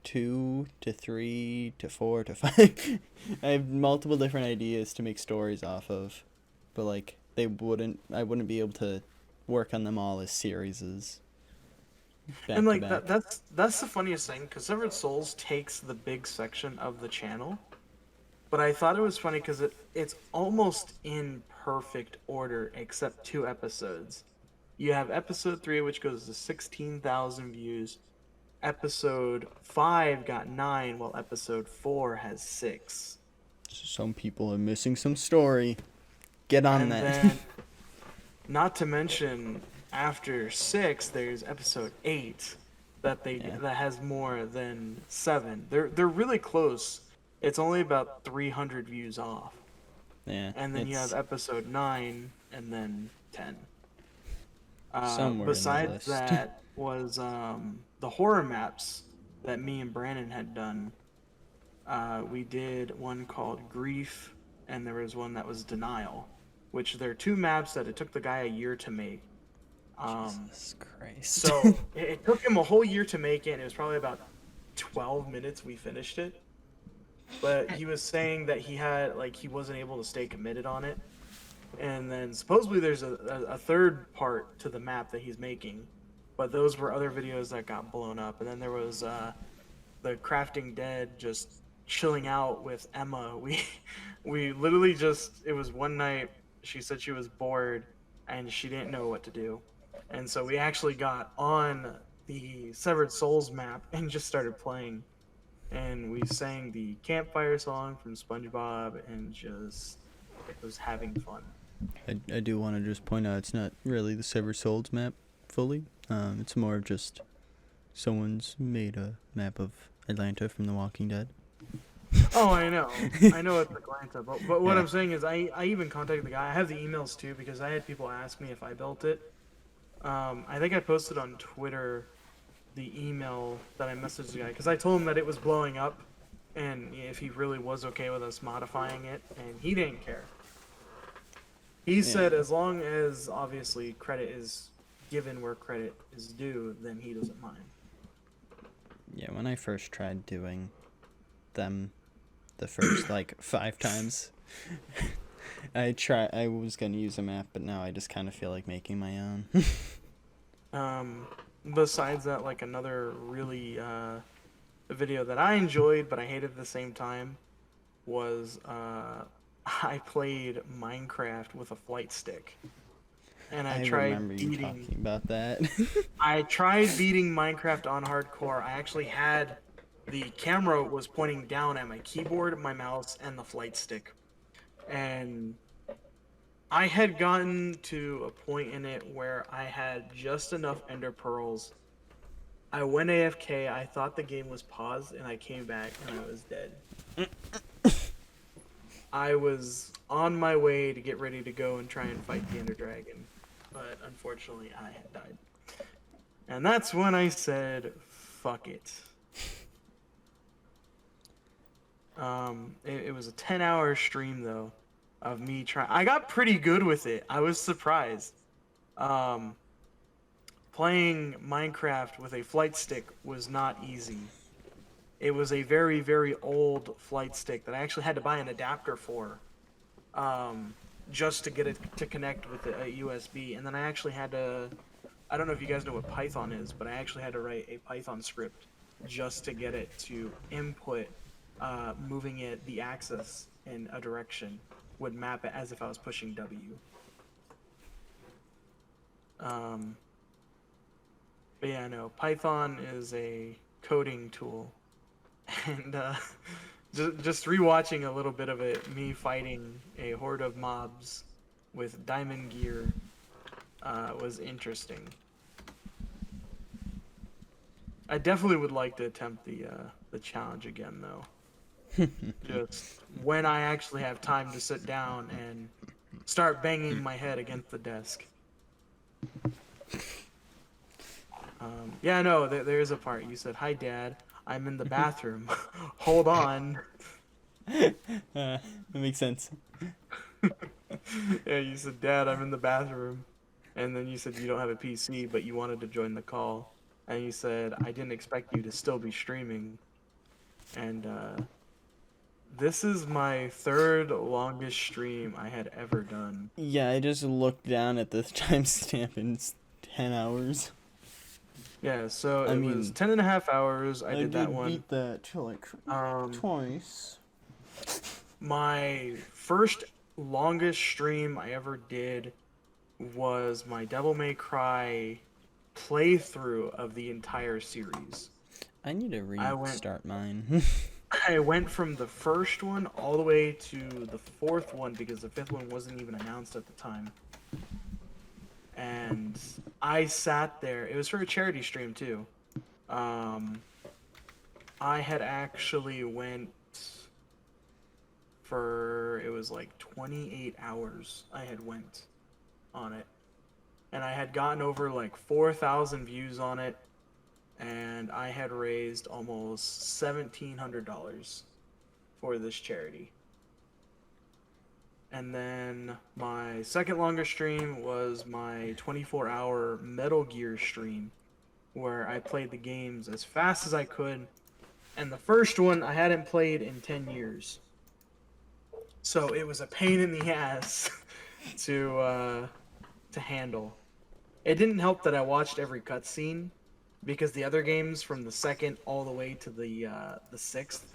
2 to 3 to 4 to 5. I have multiple different ideas to make stories off of, but like I wouldn't be able to work on them all as series. And like that's the funniest thing, because Severed Souls takes the big section of the channel, but I thought it was funny because it's almost in perfect order except 2 episodes. You have episode 3, which goes to 16,000 views. Episode 5 got 9, while episode 4 has 6. Some people are missing some story. Get on And that. then, not to mention, after 6, there's episode 8 that has more than 7. They're really close. It's only about 300 views off. Yeah. And then you have episode 9 and then 10. Somewhere Besides in the list. that was the horror maps that me and Brandon had done. We did one called Grief, and there was one that was Denial, which they're 2 maps that it took the guy a year to make. Jesus Christ. So it took him a whole year to make it, and it was probably about 12 minutes we finished it. But he was saying that he wasn't able to stay committed on it. And then supposedly there's a third part to the map that he's making, but those were other videos that got blown up. And then there was the Crafting Dead, just chilling out with Emma. We literally it was one night, she said she was bored and she didn't know what to do. And so we actually got on the Severed Souls map and just started playing. And we sang the campfire song from SpongeBob and just was having fun. I do want to just point out it's not really the Severed Souls map fully. It's more of just someone's made a map of Atlanta from The Walking Dead. Oh, I know it's Atlanta, but what I'm saying is I even contacted the guy. I have the emails too, because I had people ask me if I built it. I think I posted on Twitter the email that I messaged the guy, because I told him that it was blowing up and if he really was okay with us modifying it, and he didn't care. He said as long as obviously credit is given where credit is due, then he doesn't mind. Yeah, when I first tried doing them the first 5 times, I was going to use a map, but now I just kind of feel like making my own. Besides that, another really video that I enjoyed but I hated at the same time was I played Minecraft with a flight stick. And I tried remember you talking about that. I tried beating Minecraft on hardcore. I actually had the camera was pointing down at my keyboard, my mouse, and the flight stick. And I had gotten to a point in it where I had just enough ender pearls. I went AFK, I thought the game was paused, and I came back and I was dead. I was on my way to get ready to go and try and fight the Ender Dragon, but unfortunately I had died. And that's when I said, fuck it. It was a 10-hour stream though of me trying. I got pretty good with it. I was surprised. Playing Minecraft with a flight stick was not easy. It was a very, very old flight stick that I actually had to buy an adapter for, just to get it to connect with a USB. And then I actually had to, I don't know if you guys know what Python is, but I actually had to write a Python script just to get it to input, moving the axis in a direction would map it as if I was pushing W. But yeah, no, Python is a coding tool. And just rewatching a little bit of it, me fighting a horde of mobs with diamond gear was interesting. I definitely would like to attempt the challenge again, though. Just when I actually have time to sit down and start banging my head against the desk. Yeah, no, there is a part. You said, "Hi, Dad. I'm in the bathroom. Hold on." That makes sense. Yeah, you said, "Dad, I'm in the bathroom," and then you said you don't have a PC, but you wanted to join the call, and you said, "I didn't expect you to still be streaming," and this is my third longest stream I had ever done. Yeah, I just looked down at the timestamp and it's 10 hours. Yeah, so I it mean, was 10.5 hours. I did that one. beat that to like twice. My first longest stream I ever did was my Devil May Cry playthrough of the entire series. I need to restart mine. I went from the first one all the way to the fourth one because the fifth one wasn't even announced at the time. And I sat there. It was for a charity stream too. I had actually went for, it was like 28 hours I had went on it. And I had gotten over like 4,000 views on it. And I had raised almost $1,700 for this charity. And then my second longest stream was my 24-hour Metal Gear stream, where I played the games as fast as I could. And the first one I hadn't played in 10 years. So it was a pain in the ass to handle. It didn't help that I watched every cutscene, because the other games from the second all the way to the sixth,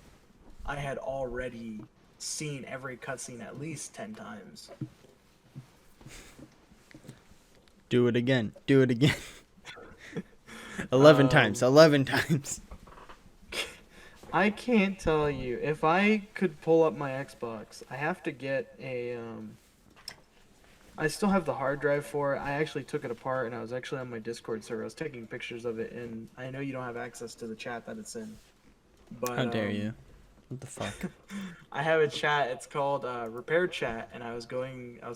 I had already seen every cutscene at least 10 times. Do it again. Do it again. 11 times. 11 times. I can't tell you. If I could pull up my Xbox, I have to get a... I still have the hard drive for it. I actually took it apart, and I was actually on my Discord server. I was taking pictures of it, and I know you don't have access to the chat that it's in. But, How dare you? What the fuck? I have a chat. It's called Repair Chat, and I was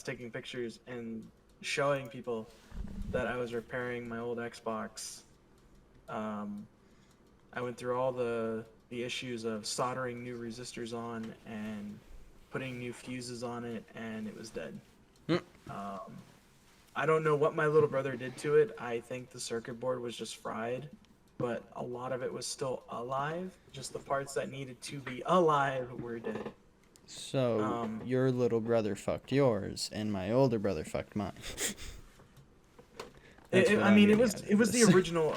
taking pictures and showing people that I was repairing my old Xbox. I went through all the issues of soldering new resistors on and putting new fuses on it, and it was dead. I don't know what my little brother did to it. I think the circuit board was just fried, but a lot of it was still alive. Just the parts that needed to be alive were dead. So, your little brother fucked yours, and my older brother fucked mine. It was the original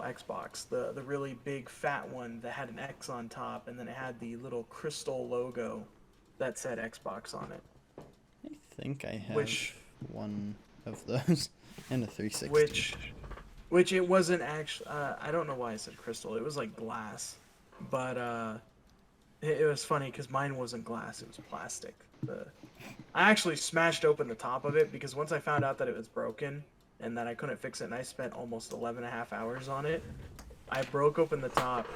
Xbox, the really big fat one that had an X on top, and then it had the little crystal logo that said Xbox on it. I think I have one of those, and a 360. Which it wasn't actually. I don't know why I said crystal. It was like glass, but it was funny because mine wasn't glass. It was plastic. I actually smashed open the top of it because once I found out that it was broken and that I couldn't fix it, and I spent almost 11.5 hours on it, I broke open the top,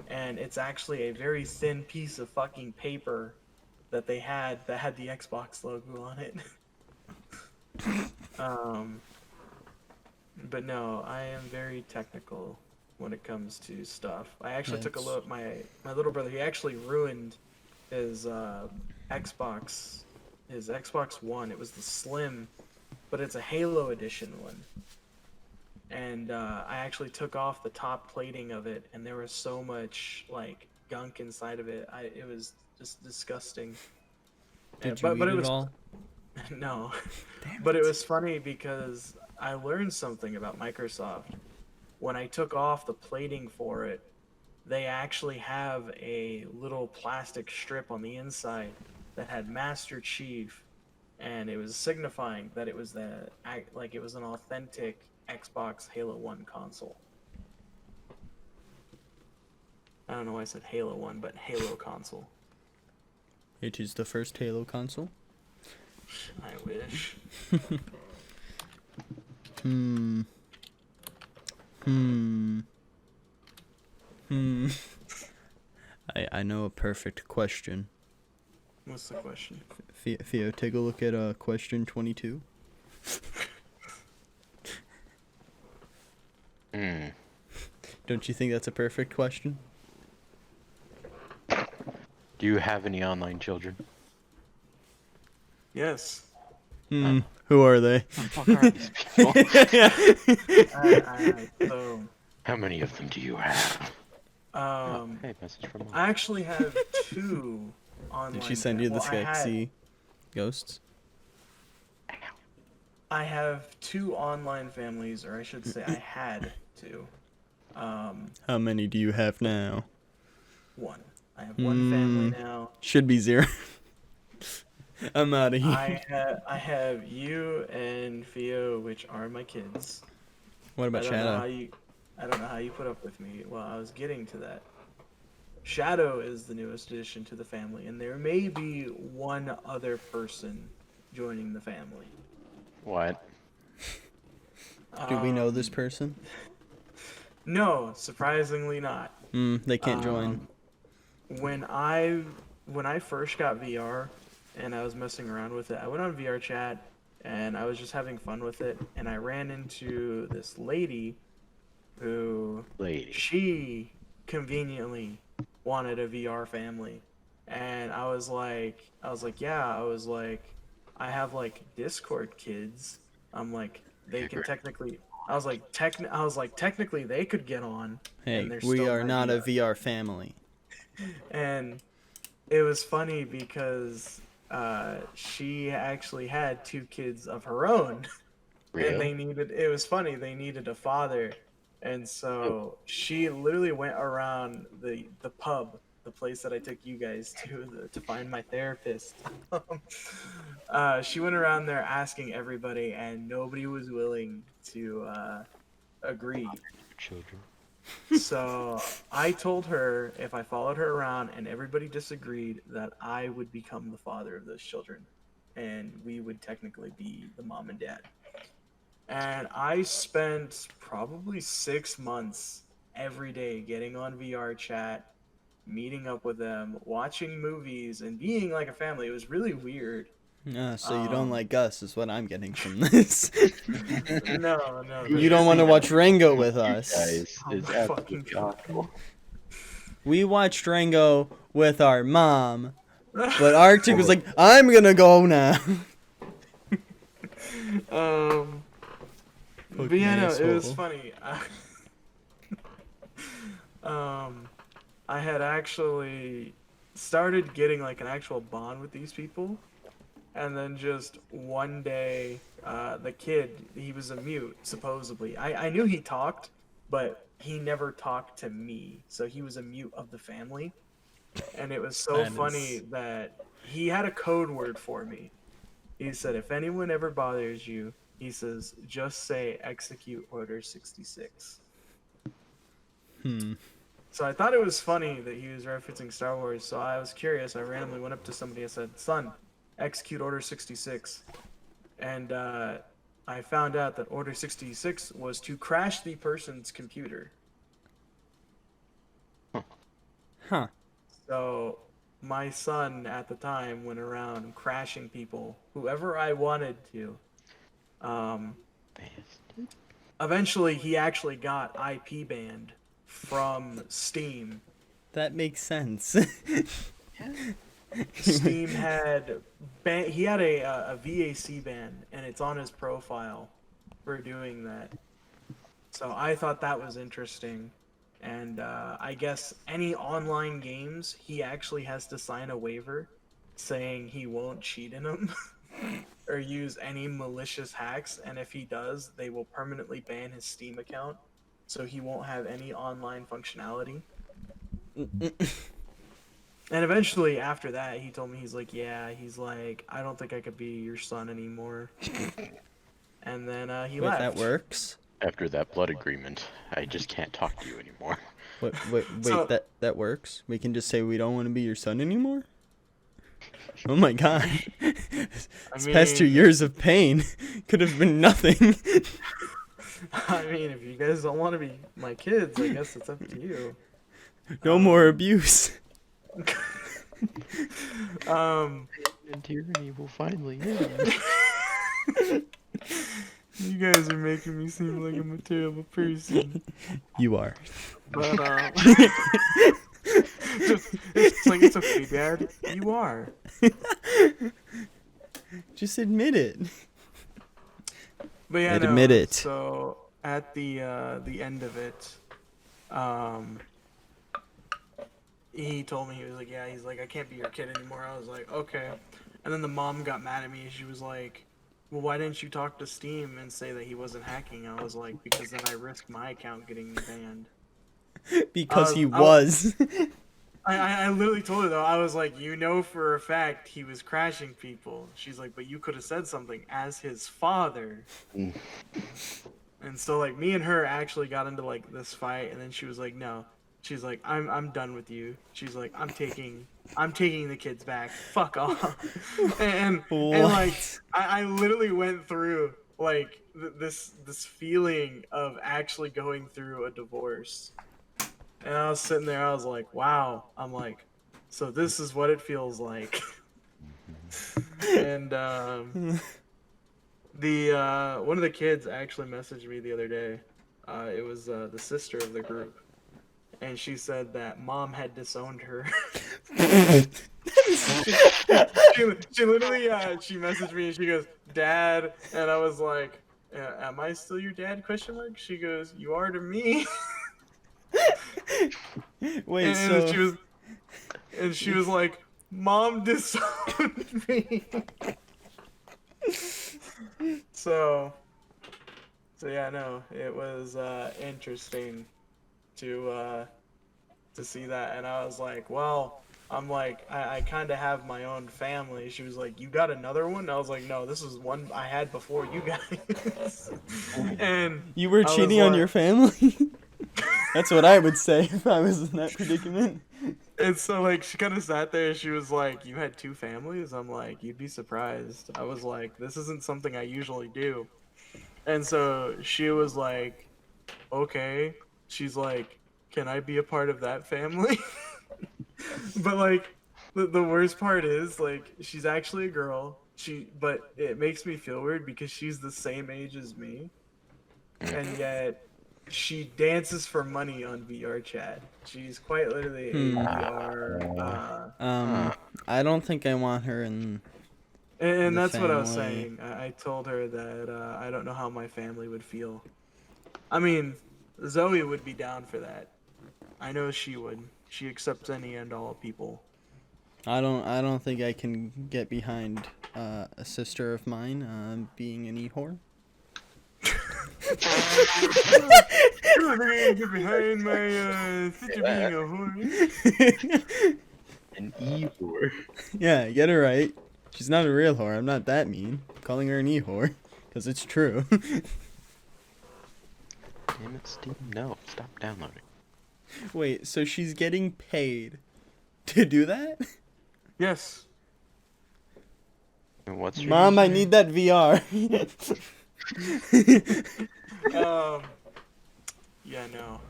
and it's actually a very thin piece of fucking paper that they had that had the Xbox logo on it. But no, I am very technical when it comes to stuff. I actually took a look. My little brother, he actually ruined his Xbox One. It was the Slim, but it's a Halo edition one. And I actually took off the top plating of it, and there was so much like gunk inside of it. It was just disgusting. Did you eat it all? No. Damn but it was funny because I learned something about Microsoft. When I took off the plating for it, they actually have a little plastic strip on the inside that had Master Chief, and it was signifying that it was it was an authentic Xbox Halo 1 console. I don't know why I said Halo 1, but Halo console. It is the first Halo console. I wish. I know a perfect question. What's the question? Theo, take a look at question 22. Hmm. Don't you think that's a perfect question? Do you have any online children? Yes. Who are they? Fuck are these people? So, How many of them do you have? Hey, message from I actually have 2 online. Did she send you the sexy ghosts? I have 2 online families, or I should say, I had 2. How many do you have now? 1. I have 1 family now. Should be 0. I'm out of here. I have you and Theo, which are my kids. What about Shadow? I don't know how you put up with me. Well, I was getting to that. Shadow is the newest addition to the family, and there may be one other person joining the family. What? Do we know this person? No, surprisingly not. They can't join. When I first got VR and I was messing around with it, I went on VR chat and I was just having fun with it, and I ran into this lady who she conveniently wanted a VR family. And I was like, I have like Discord kids. I'm like, they can technically, technically they could get on. Hey, we are not a VR family. And it was funny because she actually had 2 kids of her own. Really? And it was funny, they needed a father. And so she literally went around the pub, the place that I took you guys to find my therapist. She went around there asking everybody, and nobody was willing to agree. Children. So I told her if I followed her around and everybody disagreed, that I would become the father of those children, and we would technically be the mom and dad. And I spent probably 6 months every day getting on VR chat, meeting up with them, watching movies, and being like a family. It was really weird. So you don't like us is what I'm getting from this. No. You don't want to watch Rango with us. Guys, it's absolutely awful. We watched Rango with our mom, but Arctic was like, I'm gonna go now. But yeah, no, it was funny. I had actually started getting like an actual bond with these people, and then just one day, the kid, he was a mute, supposedly. I knew he talked, but he never talked to me, so he was a mute of the family. And it was so funny that he had a code word for me. He said, if anyone ever bothers you, he says, just say execute order 66. So I thought it was funny that he was referencing Star Wars, so I was curious. I randomly went up to somebody and said, son, execute order 66. And I found out that order 66 was to crash the person's computer. Huh. So my son at the time went around crashing people, whoever I wanted to. Eventually, he actually got IP banned from Steam. That makes sense. Steam had he had a VAC ban, and it's on his profile for doing that. So I thought that was interesting. And I guess any online games, he actually has to sign a waiver saying he won't cheat in them or use any malicious hacks. And if he does, they will permanently ban his Steam account, so he won't have any online functionality. And eventually, after that, he told me, he's like, I don't think I could be your son anymore. And then he left. That works? After that blood agreement, I just can't talk to you anymore. Wait, so, that works? We can just say we don't want to be your son anymore? Oh my god. This past 2 years of pain could have been nothing. I mean, if you guys don't want to be my kids, I guess it's up to you. No more abuse. And tyranny will finally end. You guys are making me seem like I'm a terrible person. You are. But it's like, it's okay, Dad. You are. Just admit it. But yeah, Admit no, it. So at the end of it, he told me, he was like, yeah, he's like, I can't be your kid anymore. I was like, okay. And then the mom got mad at me. She was like, well, why didn't you talk to Steam and say that he wasn't hacking? I was like, because then I risk my account getting banned. Because he was. I literally told her though, I was like, you know for a fact he was crashing people. She's like, but you could have said something as his father. And so like me and her actually got into like this fight, and then she was like, no. She's like, I'm done with you. She's like, I'm taking the kids back. Fuck off. and like I literally went through like this feeling of actually going through a divorce. And I was sitting there, I was like, wow. I'm like, so this is what it feels like. And the one of the kids actually messaged me the other day. It was the sister of the group. And she said that mom had disowned her. she literally she messaged me and she goes, Dad, and I was like, am I still your dad, ? She goes, you are to me. Wait, and so she was like, Mom disowned me. so yeah, no, it was interesting to see that, and I was like, well, I'm like, I kind of have my own family. She was like, you got another one? I was like, no, this is one I had before you guys. And you were I cheating was on like- your family? That's what I would say if I was in that predicament. And so like she kind of sat there and she was like, you had 2 families? I'm like, you'd be surprised. I was like, this isn't something I usually do. And so she was like, okay. She's like, can I be a part of that family? But like the worst part is like she's actually a girl. But it makes me feel weird because she's the same age as me. And yet she dances for money on VR chat. She's quite literally a VR. I don't think I want her in. And the that's what I was family. saying. I told her that I don't know how my family would feel. I mean, Zoe would be down for that. I know she would. She accepts any and all people. I don't think I can get behind a sister of mine being an e-whore. Get behind my sister being a whore. An e-whore. Yeah, get it right. She's not a real whore. I'm not that mean. I'm calling her an e-whore because it's true. Damn it, Steam. No, stop downloading. Wait, so she's getting paid to do that? Yes. And what's your Mom, I username? need that VR. Yeah, no.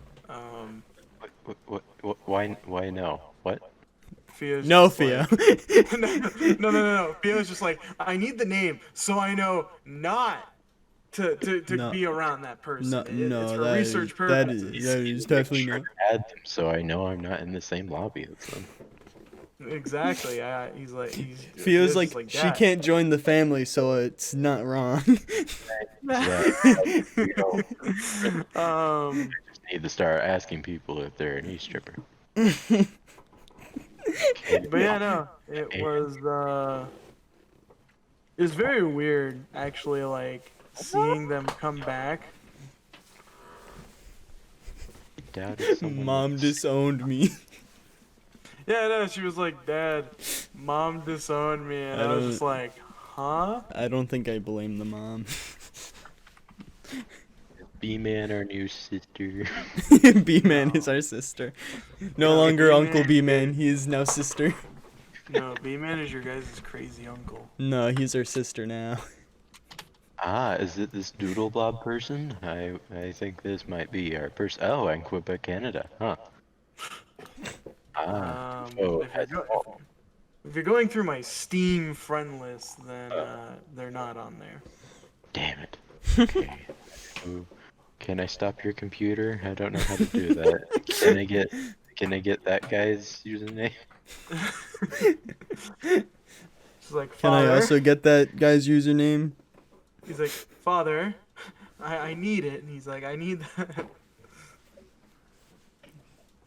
What, why no? What? Theo's No, just Theo. like- no. Theo's just like, I need the name so I know not to No. be around that person. No, It's no, for that research is purposes. definitely Sure not. to add them so I know I'm not in the same lobby as them. Exactly. He's like, Feels Theo's like just she "Dad." can't join the family, so it's not wrong. Yeah, you know, Um, need to start asking people if they're an e-stripper. but yeah, no, it was very weird actually, like seeing them come back. Doubted someone Mom was- disowned me. Yeah, no, she was like, Dad, Mom disowned me, and I was just like, huh? I don't think I blame the mom. B-Man, our new sister. B-Man is our sister. No longer B-Man. Uncle B-Man, he is now sister. No, B-Man is your guys' crazy uncle. No, he's our sister now. Ah, is it this Doodle Blob person? I think this might be our person. Oh, and Quebec, Canada. Huh. Ah. If Oh, you're that's go- all. If you're going through my Steam friend list, then they're not on there. Damn it. Okay. Ooh. Can I stop your computer? I don't know how to do that. Can I get that guy's username? She's like, Can I Father. also get that guy's username? He's like, Father, I need it. And he's like, I need that.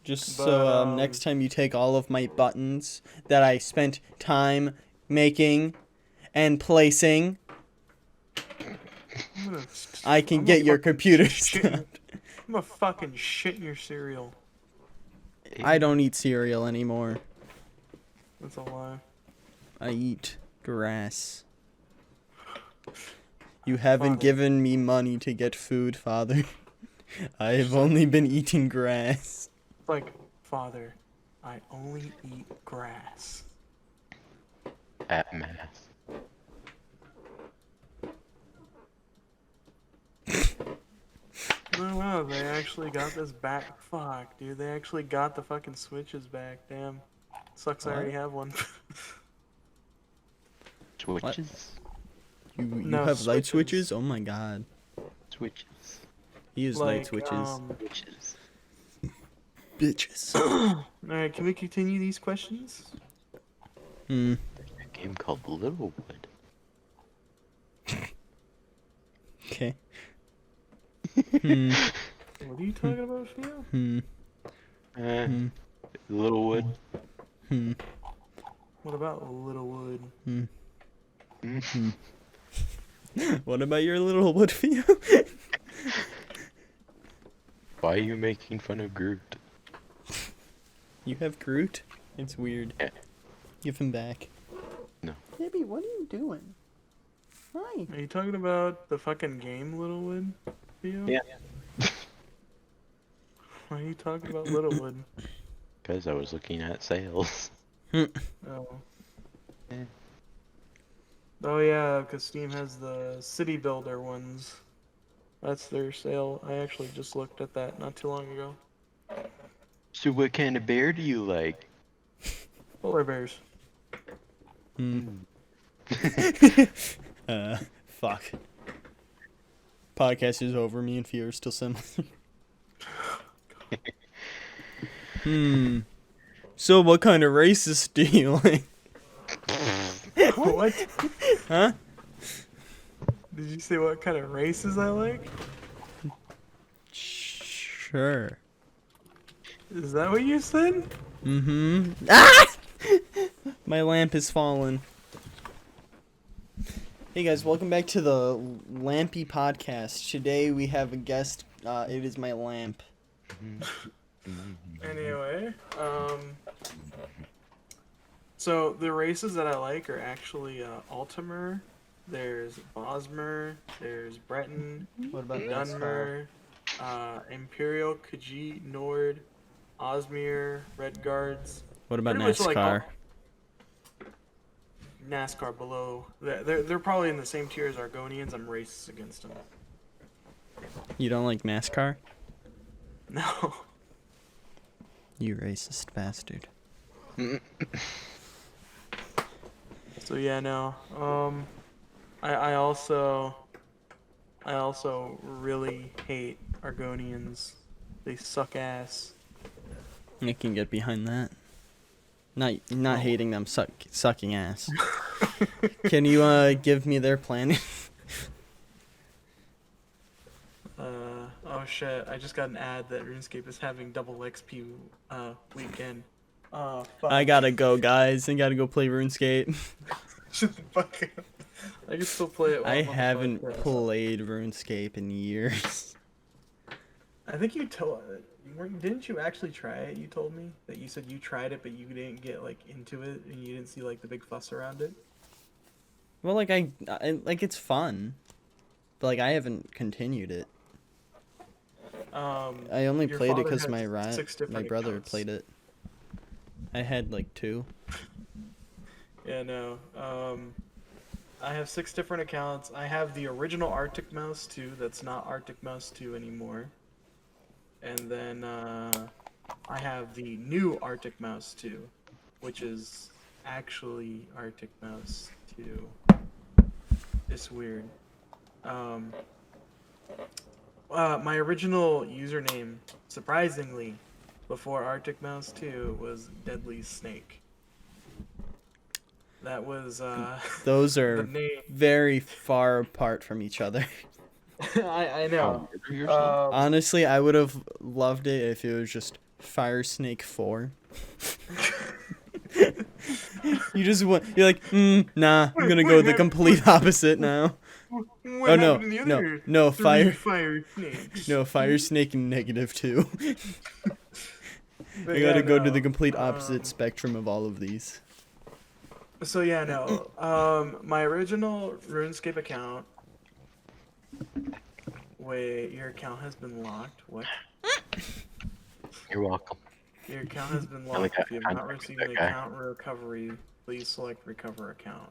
Just But, so next time you take all of my buttons that I spent time making and placing, I can get your computer stopped. I'm gonna fucking shit in your cereal. I don't eat cereal anymore. That's a lie. I eat grass. You haven't Father. given me money to get food, Father. I have only been eating grass. It's like, Father, I only eat grass. At math. No, they actually got this back. Fuck, dude, they actually got the fucking switches back. Damn. Sucks I already have one. Switches? You No, have light switches. switches? Oh my god. Switches. He has light Like, switches. Switches. Bitches. Alright, can we continue these questions? Hmm. A game called Littlewood. Okay. Hmm. What are you talking about, Theo? Hmm. Hmm. Littlewood. Hmm. What about Littlewood? Hmm. Mm. What about your little wood Theo? Why are you making fun of Groot? You have Groot? It's weird. Yeah. Give him back. No. Baby, what are you doing? Hi. Are you talking about the fucking game Littlewood, Theo? Yeah. Why are you talking about Littlewood? Because I was looking at sales. Oh. Yeah. Oh yeah, because Steam has the city builder ones. That's their sale. I actually just looked at that not too long ago. So what kind of bear do you like? Polar bears. Hmm. Fuck. Podcast is over. Me and Fio are still similar. Hmm. So what kind of races do you like? What? Huh? Did you say what kind of races I like? Sure. Is that what you said? Mm-hmm. Ah! My lamp is fallen. Hey guys, welcome back to the Lampy Podcast. Today we have a guest. It is my lamp. Anyway, so the races that I like are actually Altimer, there's Bosmer, there's Breton, What about Dunmer, Imperial, Khajiit, Nord, Osmir, Red Guards. What about Pretty much like NASCAR? NASCAR below. They're probably in the same tier as Argonians. I'm racist against them. You don't like NASCAR? No. You racist bastard. So yeah, no. I also really hate Argonians. They suck ass. I can get behind that. Not hating them, sucking ass. Can you give me their planet? Oh shit! I just got an ad that RuneScape is having double XP weekend. Fuck. I gotta go, guys. I gotta go play RuneScape. Shut the fuck up. I can still play it. While I I'm on the haven't podcast. played RuneScape in years. I think you told. Didn't you actually try it? You told me that you said you tried it, but you didn't get like into it, and you didn't see like the big fuss around it. Well, like I like it's fun, but like I haven't continued it. I only Your played it father because has my 6 different brother accounts. played it. I had like 2. Yeah, no. I have 6 different accounts. I have the original Arcticmouse2 that's not Arcticmouse2 anymore. And then I have the new Arcticmouse2, which is actually Arctic Mouse 2. It's weird. My original username, surprisingly, before Arctic Mouse 2 was Deadly Snake. That was Those the are name. very far apart from each other. I know. Murder yourself? Honestly, I would have loved it if it was just Fire Snake 4. You're like, nah, I'm gonna go the complete opposite now. What Oh, no, happened to the no, other no, three Fire snakes? No, Fire Snake -2. But I gotta go to no, the complete opposite spectrum of all of these. So yeah, no. My original RuneScape account. Wait, your account has been locked. What? You're welcome. Your account has been I like locked. If that you have not contact with received an that guy. account recovery, please select recover account.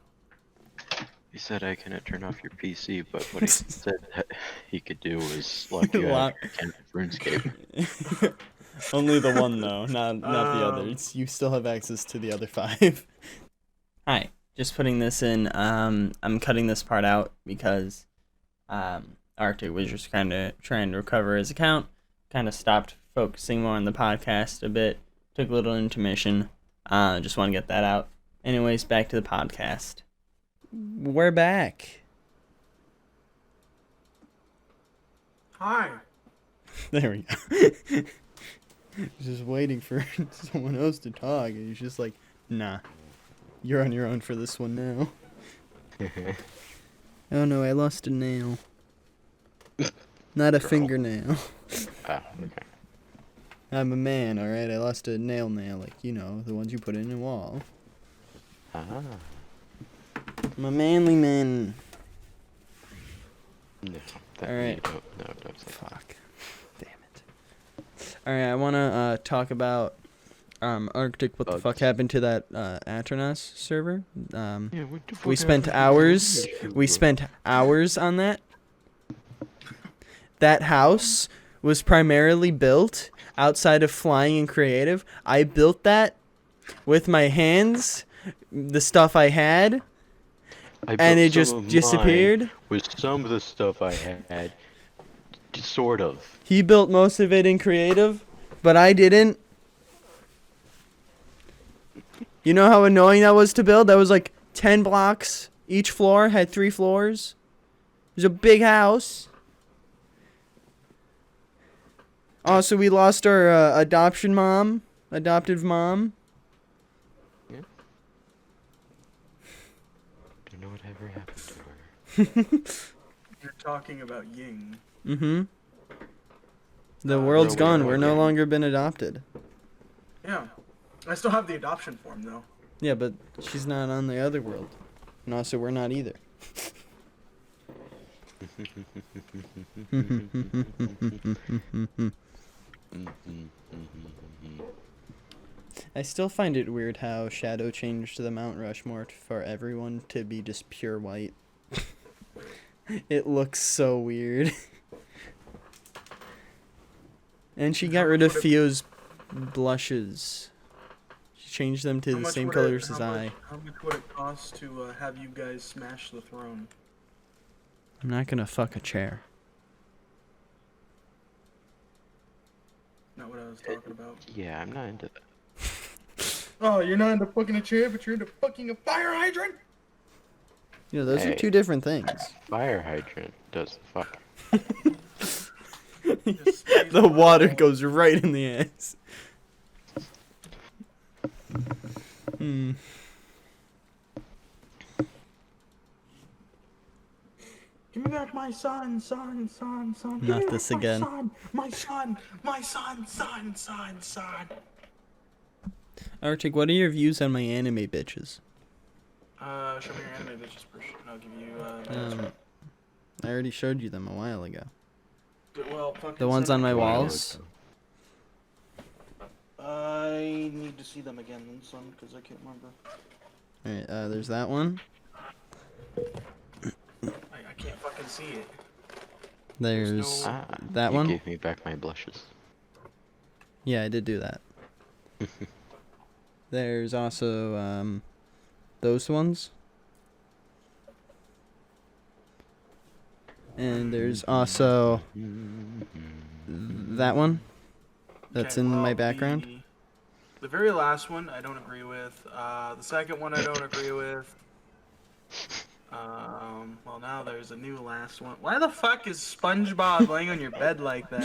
He said I couldn't turn off your PC, but what he said that he could do was lock you out Lock- of your account of RuneScape. Only the one though, not the others. You still have access to the other 5. Hi, just putting this in. I'm cutting this part out because Arctic was just kind of trying to recover his account. Kind of stopped focusing more on the podcast a bit. Took a little intermission. Just want to get that out. Anyways, back to the podcast. We're back. Hi. There we go. Just waiting for someone else to talk, and he's just like, nah, you're on your own for this one now. Oh no, I lost a nail. Not a fingernail. Ah, okay. I'm a man, alright? I lost a nail, like, you know, the ones you put in a wall. Ah. I'm a manly man. No. Alright. Don't say that. Fuck. Damn it. Alright, I wanna talk about Arctic, what the fuck Bugs. happened to that Atronas server. Yeah, what the fuck We spent happened to hours. the We spent hours on that. That house was primarily built outside of flying and creative. I built that with my hands, the stuff I had, I and built it some just of mine disappeared. with some of the stuff I had. Sort of. He built most of it in creative, but I didn't. You know how annoying that was to build? That was like 10 blocks. Each floor had 3 floors. It was a big house. Also, we lost our adoptive mom. Don't know whatever happened to her. You're talking about Ying. Mm-hmm. The world's Where we gone. go We're no again. longer been adopted. Yeah. I still have the adoption form though. Yeah, but she's not on the other world. And also, we're not either. I still find it weird how Shadow changed the Mount Rushmore for everyone to be just pure white. It looks so weird. And she got rid of Theo's blushes. She changed them to How the much same would colors it- as how much- I. How much would it cost to have you guys smash the throne? I'm not gonna fuck a chair. Not what I was talking about. Yeah, I'm not into that. Oh, you're not into fucking a chair, but you're into fucking a fire hydrant? You know, those are Hey. 2 different things. Fire hydrant does the fuck. The water goes right in the ass. Hmm. Give me back my son. Give Not me back this my again. son. My son. Arctic, what are your views on my anime bitches? Show me your anime bitches first, and I'll give you, I already showed you them a while ago. well, fucking The ones send on my them- walls? I need to see them again then, son, because I can't remember. Alright, there's that one. I can't fucking see it. There's no- that you one. gave me back my blushes. Yeah, I did do that. There's also those ones. And there's also that one that's Okay, in well, my background. The very last one I don't agree with. The second one I don't agree with. Well, now there's a new last one. Why the fuck is SpongeBob laying on your bed like that?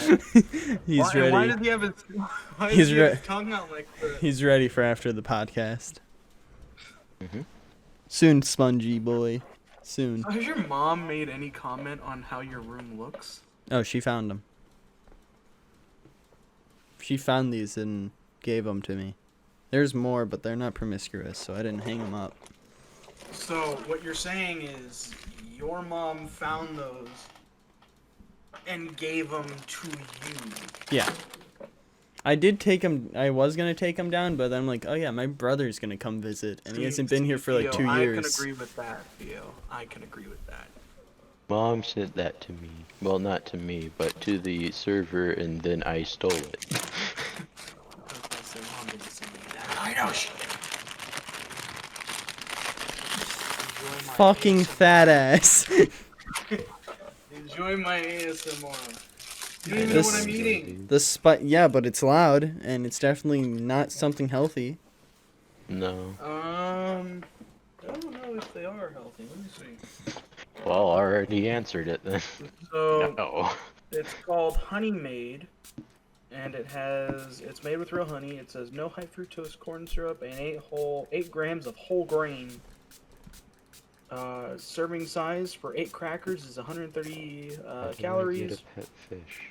He's And why ready. does he have his He's he have his tongue out like that? He's ready for after the podcast. Mhm. Soon, spongy boy. Soon. Has your mom made any comment on how your room looks? Oh, she found them. She found these and gave them to me. There's more, but they're not promiscuous, so I didn't hang them up. So what you're saying is your mom found those and gave them to you. Yeah. I did take them. I was gonna take them down, but then I'm like, oh yeah, my brother's gonna come visit, and he hasn't been here for like Theo, 2 years. I can agree with that, Theo. I can agree with that. Mom sent that to me. Well, not to me, but to the server, and then I stole it. I was gonna say, Mom didn't send me that. I know she did. Enjoy my Fucking ASMR. fat ass. Enjoy my ASMR. You don't even know what I'm eating. Yeah, but it's loud, and it's definitely not something healthy. No. I don't know if they are healthy. Let me see. Well, I already answered it then. So No. it's called Honey Made, and it's made with real honey. It says no high fructose corn syrup and 8 grams of whole grain. Serving size for 8 crackers is 130 calories. Get a pet fish.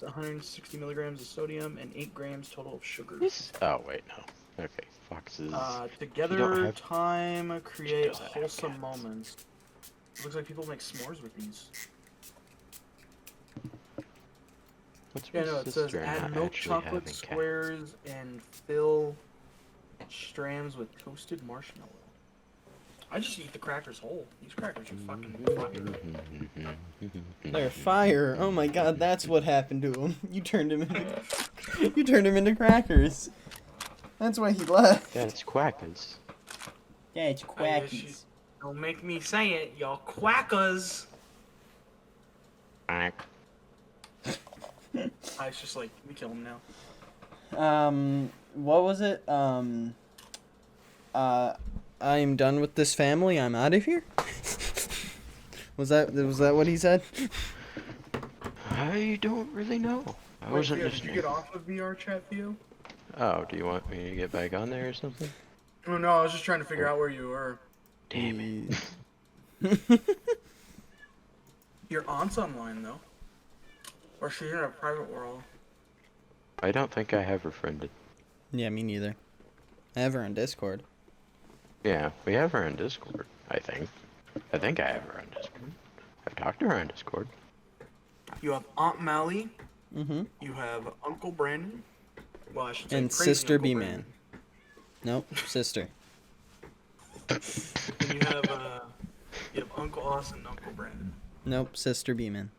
160 milligrams of sodium and 8 grams total of sugar. Oh wait, no. Okay, foxes. Together, time, create doesn't have wholesome cats. moments. Looks like people make s'mores with these. What's Yeah, my no, it says sister add not milk actually having chocolate cats? squares and fill strands with toasted marshmallow. I just eat the crackers whole. These crackers are fucking fire. They're fire. Oh my god, that's what happened to him. You turned him into crackers. That's why he left. Yeah, it's quackers. Yeah, it's quackies. Don't make me say it, y'all quackers. Quack. It's just like, we kill him now. What was it? I'm done with this family. I'm out of here. Was that what he said? I don't really know. I wasn't Theo, did listening. you get off of VR chat, Theo? Oh, do you want me to get back on there or something? Oh no, I was just trying to figure out where you were. Damn it. Your aunt's online though. Or she's in a private world. I don't think I have her friended. Yeah, me neither. I have her on Discord. Yeah, we have her on Discord, I think. I think I have her on Discord. I've talked to her on Discord. You have Aunt Mally. Mm-hmm. You have Uncle Brandon. Well, I should say And crazy Sister Uncle B-Man. Brandon. Nope, sister. And you have Uncle Austin and Uncle Brandon. Nope, Sister B-Man.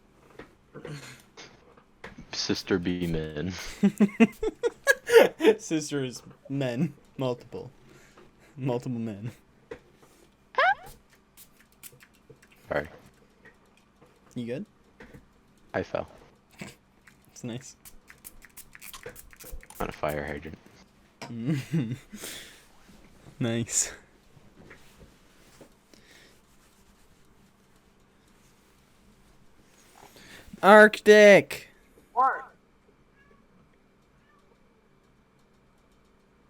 Sister B-Man. Sisters, men, multiple men. Sorry, You good? I fell It's nice. on a fire hydrant. Nice. Arctic. What?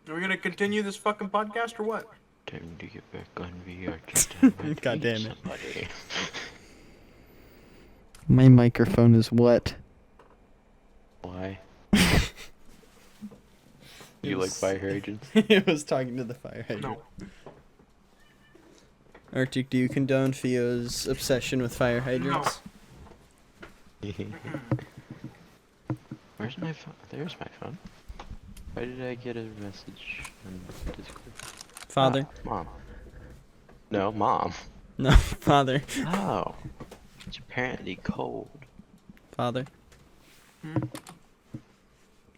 Are we gonna continue this fucking podcast or what? Time to get back on VR. God damn it. Somebody. My microphone is wet. Why? You like fire hydrants? It was talking to the fire hydrant. No. Arctic, do you condone Theo's obsession with fire hydrants? Where's my phone? There's my phone. Why did I get a message on Discord? Father? Ah, Mom. No, Mom. No, father. Oh. It's apparently cold. Father.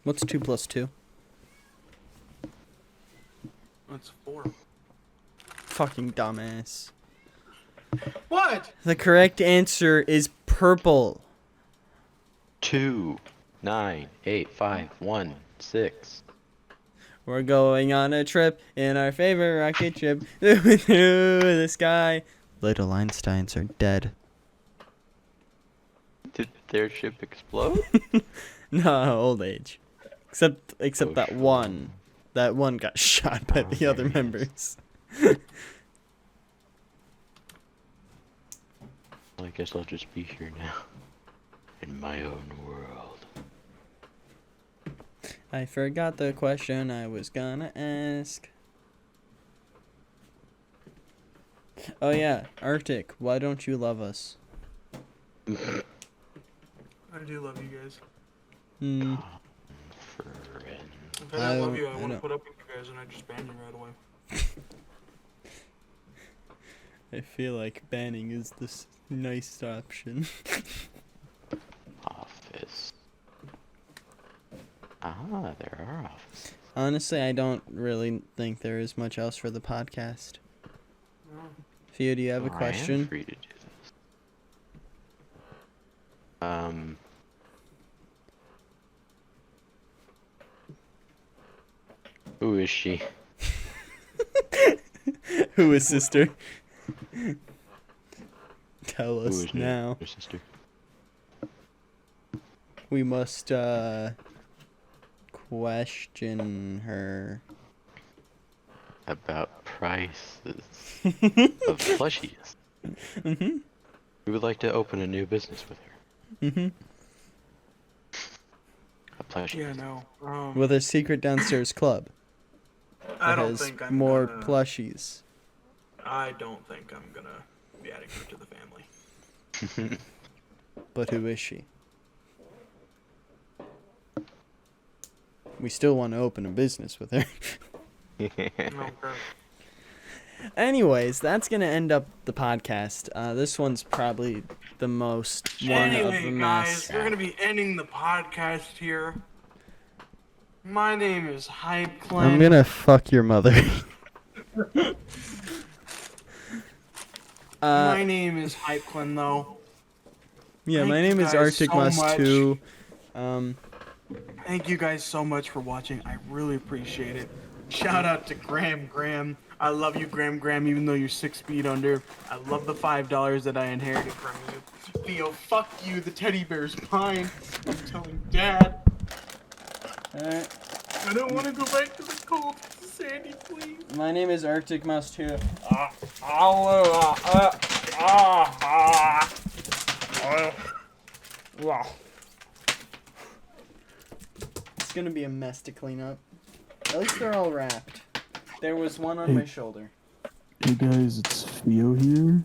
What's 2 plus 2? It's 4. fucking dumbass. What? The correct answer is purple. 2, 9, 8, 5, 1, 6. We're going on a trip in our favorite rocket ship through the sky. Little Einsteins are dead. Did their ship explode? No, old age. Except Oh, that sure. one. That one got shot by the other Okay. members. Well, I guess I'll just be here now. In my own world. I forgot the question I was gonna ask. Oh yeah, Arctic, why don't you love us? I do love you guys. Hmm. Friend. If I don't love you, I I want to don't- put up with you guys and I just ban you right away. I feel like banning is the nice option. Office. Ah, there are offices. Honestly, I don't really think there is much else for the podcast. No. Theo, do you have a Oh, I am question? free to do this. Who is she? Who is sister? Tell Who us is now. your sister? We must question her. About prices of plushies. Mhm. We would like to open a new business with her. Mhm. A plushie. Yeah, no. With a secret downstairs club I that don't has think I'm more gonna, plushies. I don't think I'm gonna be adding her to the family. But who is she? We still want to open a business with her. Okay. Anyways, that's gonna end up the podcast. This one's probably the most one of Anyway, the guys, mess. we're gonna be ending the podcast here. My name is Hype Clan. I'm gonna fuck your mother. My name is Hype Clan, though. Yeah, Thank my you name is guys so Arcticmouse2. Thank you guys so much for watching. I really appreciate it. Shout out to Graham. I love you, Graham, even though you're 6 feet under. I love the $5 that I inherited from you. Theo, fuck you. The teddy bear's mine. I'm telling Dad. Alright. I don't want to go back to the cold, Sandy, please. My name is Arcticmouse2. It's gonna be a mess to clean up. At least they're all wrapped. There was one on my shoulder. Hey guys, it's Theo here,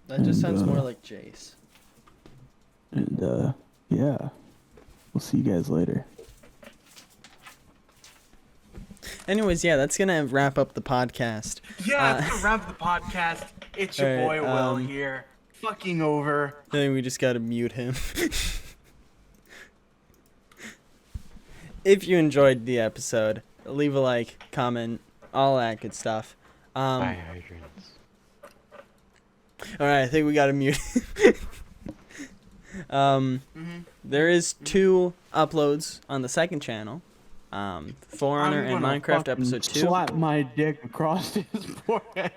That just sounds And, more like Jace. and yeah, we'll see you guys later. Anyways, yeah, that's gonna wrap up the podcast. Yeah, it's gonna wrap the podcast. It's your Alright, boy Will here. Fucking over. I think we just gotta mute him. If you enjoyed the episode, leave a like, comment, all that good stuff. Fire hydrants. Alright, I think we gotta mute him. There is 2 uploads on the second channel. For Honor and Minecraft episode 2. Slap my dick across his forehead.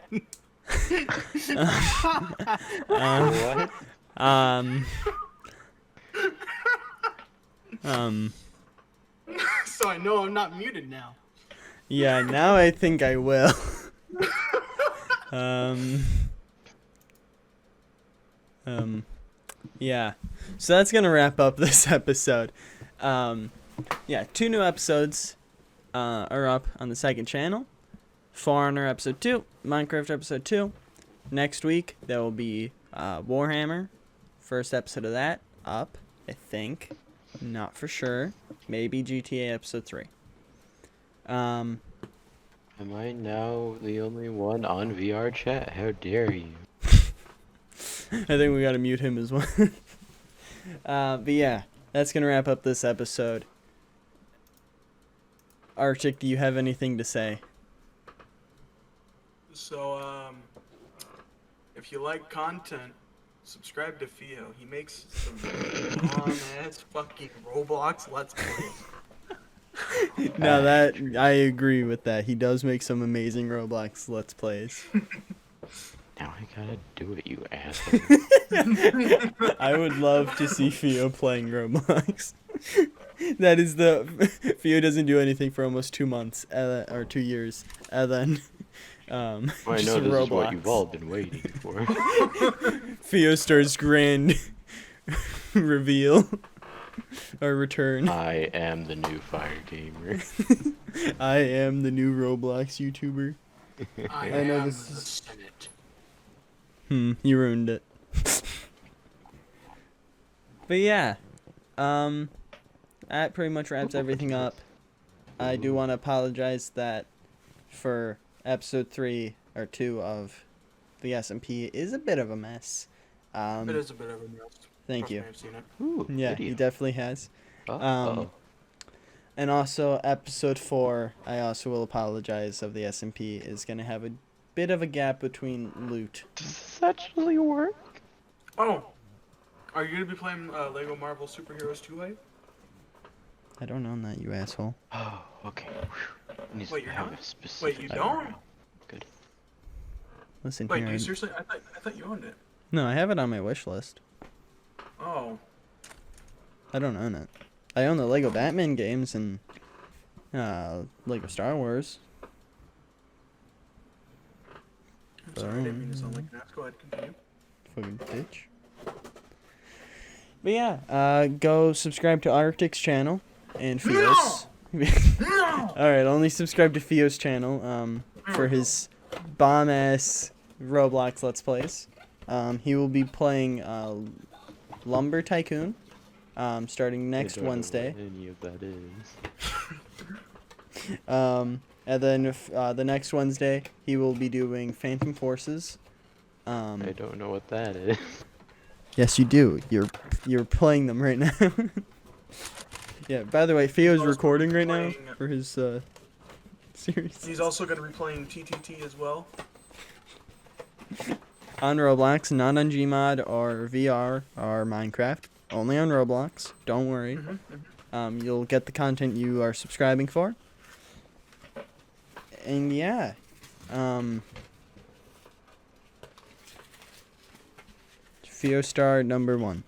What? So I know I'm not muted now. Yeah, now I think I will. Yeah. So that's gonna wrap up this episode. Yeah, 2 new episodes are up on the second channel. For Honor episode 2, Minecraft episode 2. Next week there will be Warhammer, first episode of that up, I think. Not for sure. Maybe GTA episode 3. Am I now the only one on VR chat? How dare you? I think we gotta mute him as well. But yeah, that's gonna wrap up this episode. Arctic, do you have anything to say? So, if you like content, subscribe to Theo. He makes some bomb-ass fucking Roblox Let's Plays. Now that I agree with that, he does make some amazing Roblox Let's Plays. Now I gotta do it, you asshole. I would love to see Theo playing Roblox. That is Theo doesn't do anything for almost 2 months, or 2 years, and then Well, I just know this Roblox. is what you've all been waiting for. Pheostar's grand reveal or return. I am the new fire gamer. I am the new Roblox YouTuber. I I know am this the is- Senate. You ruined it. But yeah, that pretty much wraps everything up. I do want to apologize that for episode 3 or 2 of the SMP is a bit of a mess. It is a bit of a mess. Thank Trust you. me, I've seen it. Ooh, Yeah, video. he definitely has. Uh-oh. And also, episode 4, I also will apologize of the SMP, is going to have a bit of a gap between loot. Does this actually work? Oh, are you gonna be playing Lego Marvel Superheroes 2A? I don't own that, you asshole. Oh, okay. Whew. It needs Wait, to you're have not? a specific Wait, you time don't? now. Good. Listen Wait, here. do you seriously? I thought you owned it. No, I have it on my wish list. Oh, I don't own it. I own the Lego Batman games and Lego Star Wars. I'm sorry, I didn't mean to sound like an ass. Go ahead, continue. Fucking bitch. But yeah, go subscribe to Arctic's channel and Theos. Alright, only subscribe to Theo's channel for his bomb ass Roblox Let's Plays. He will be playing Lumber Tycoon starting I next don't know Wednesday. what any of that is. And then the next Wednesday he will be doing Phantom Forces. I don't know what that is. Yes, you do. You're playing them right now. Yeah. By the way, Theo's also recording right now playing- for his series He's also gonna be playing TTT as well. on Roblox, not on Gmod or VR or Minecraft. Only on Roblox. Don't worry. You'll get the content you are subscribing for. And yeah, Pheostar #1.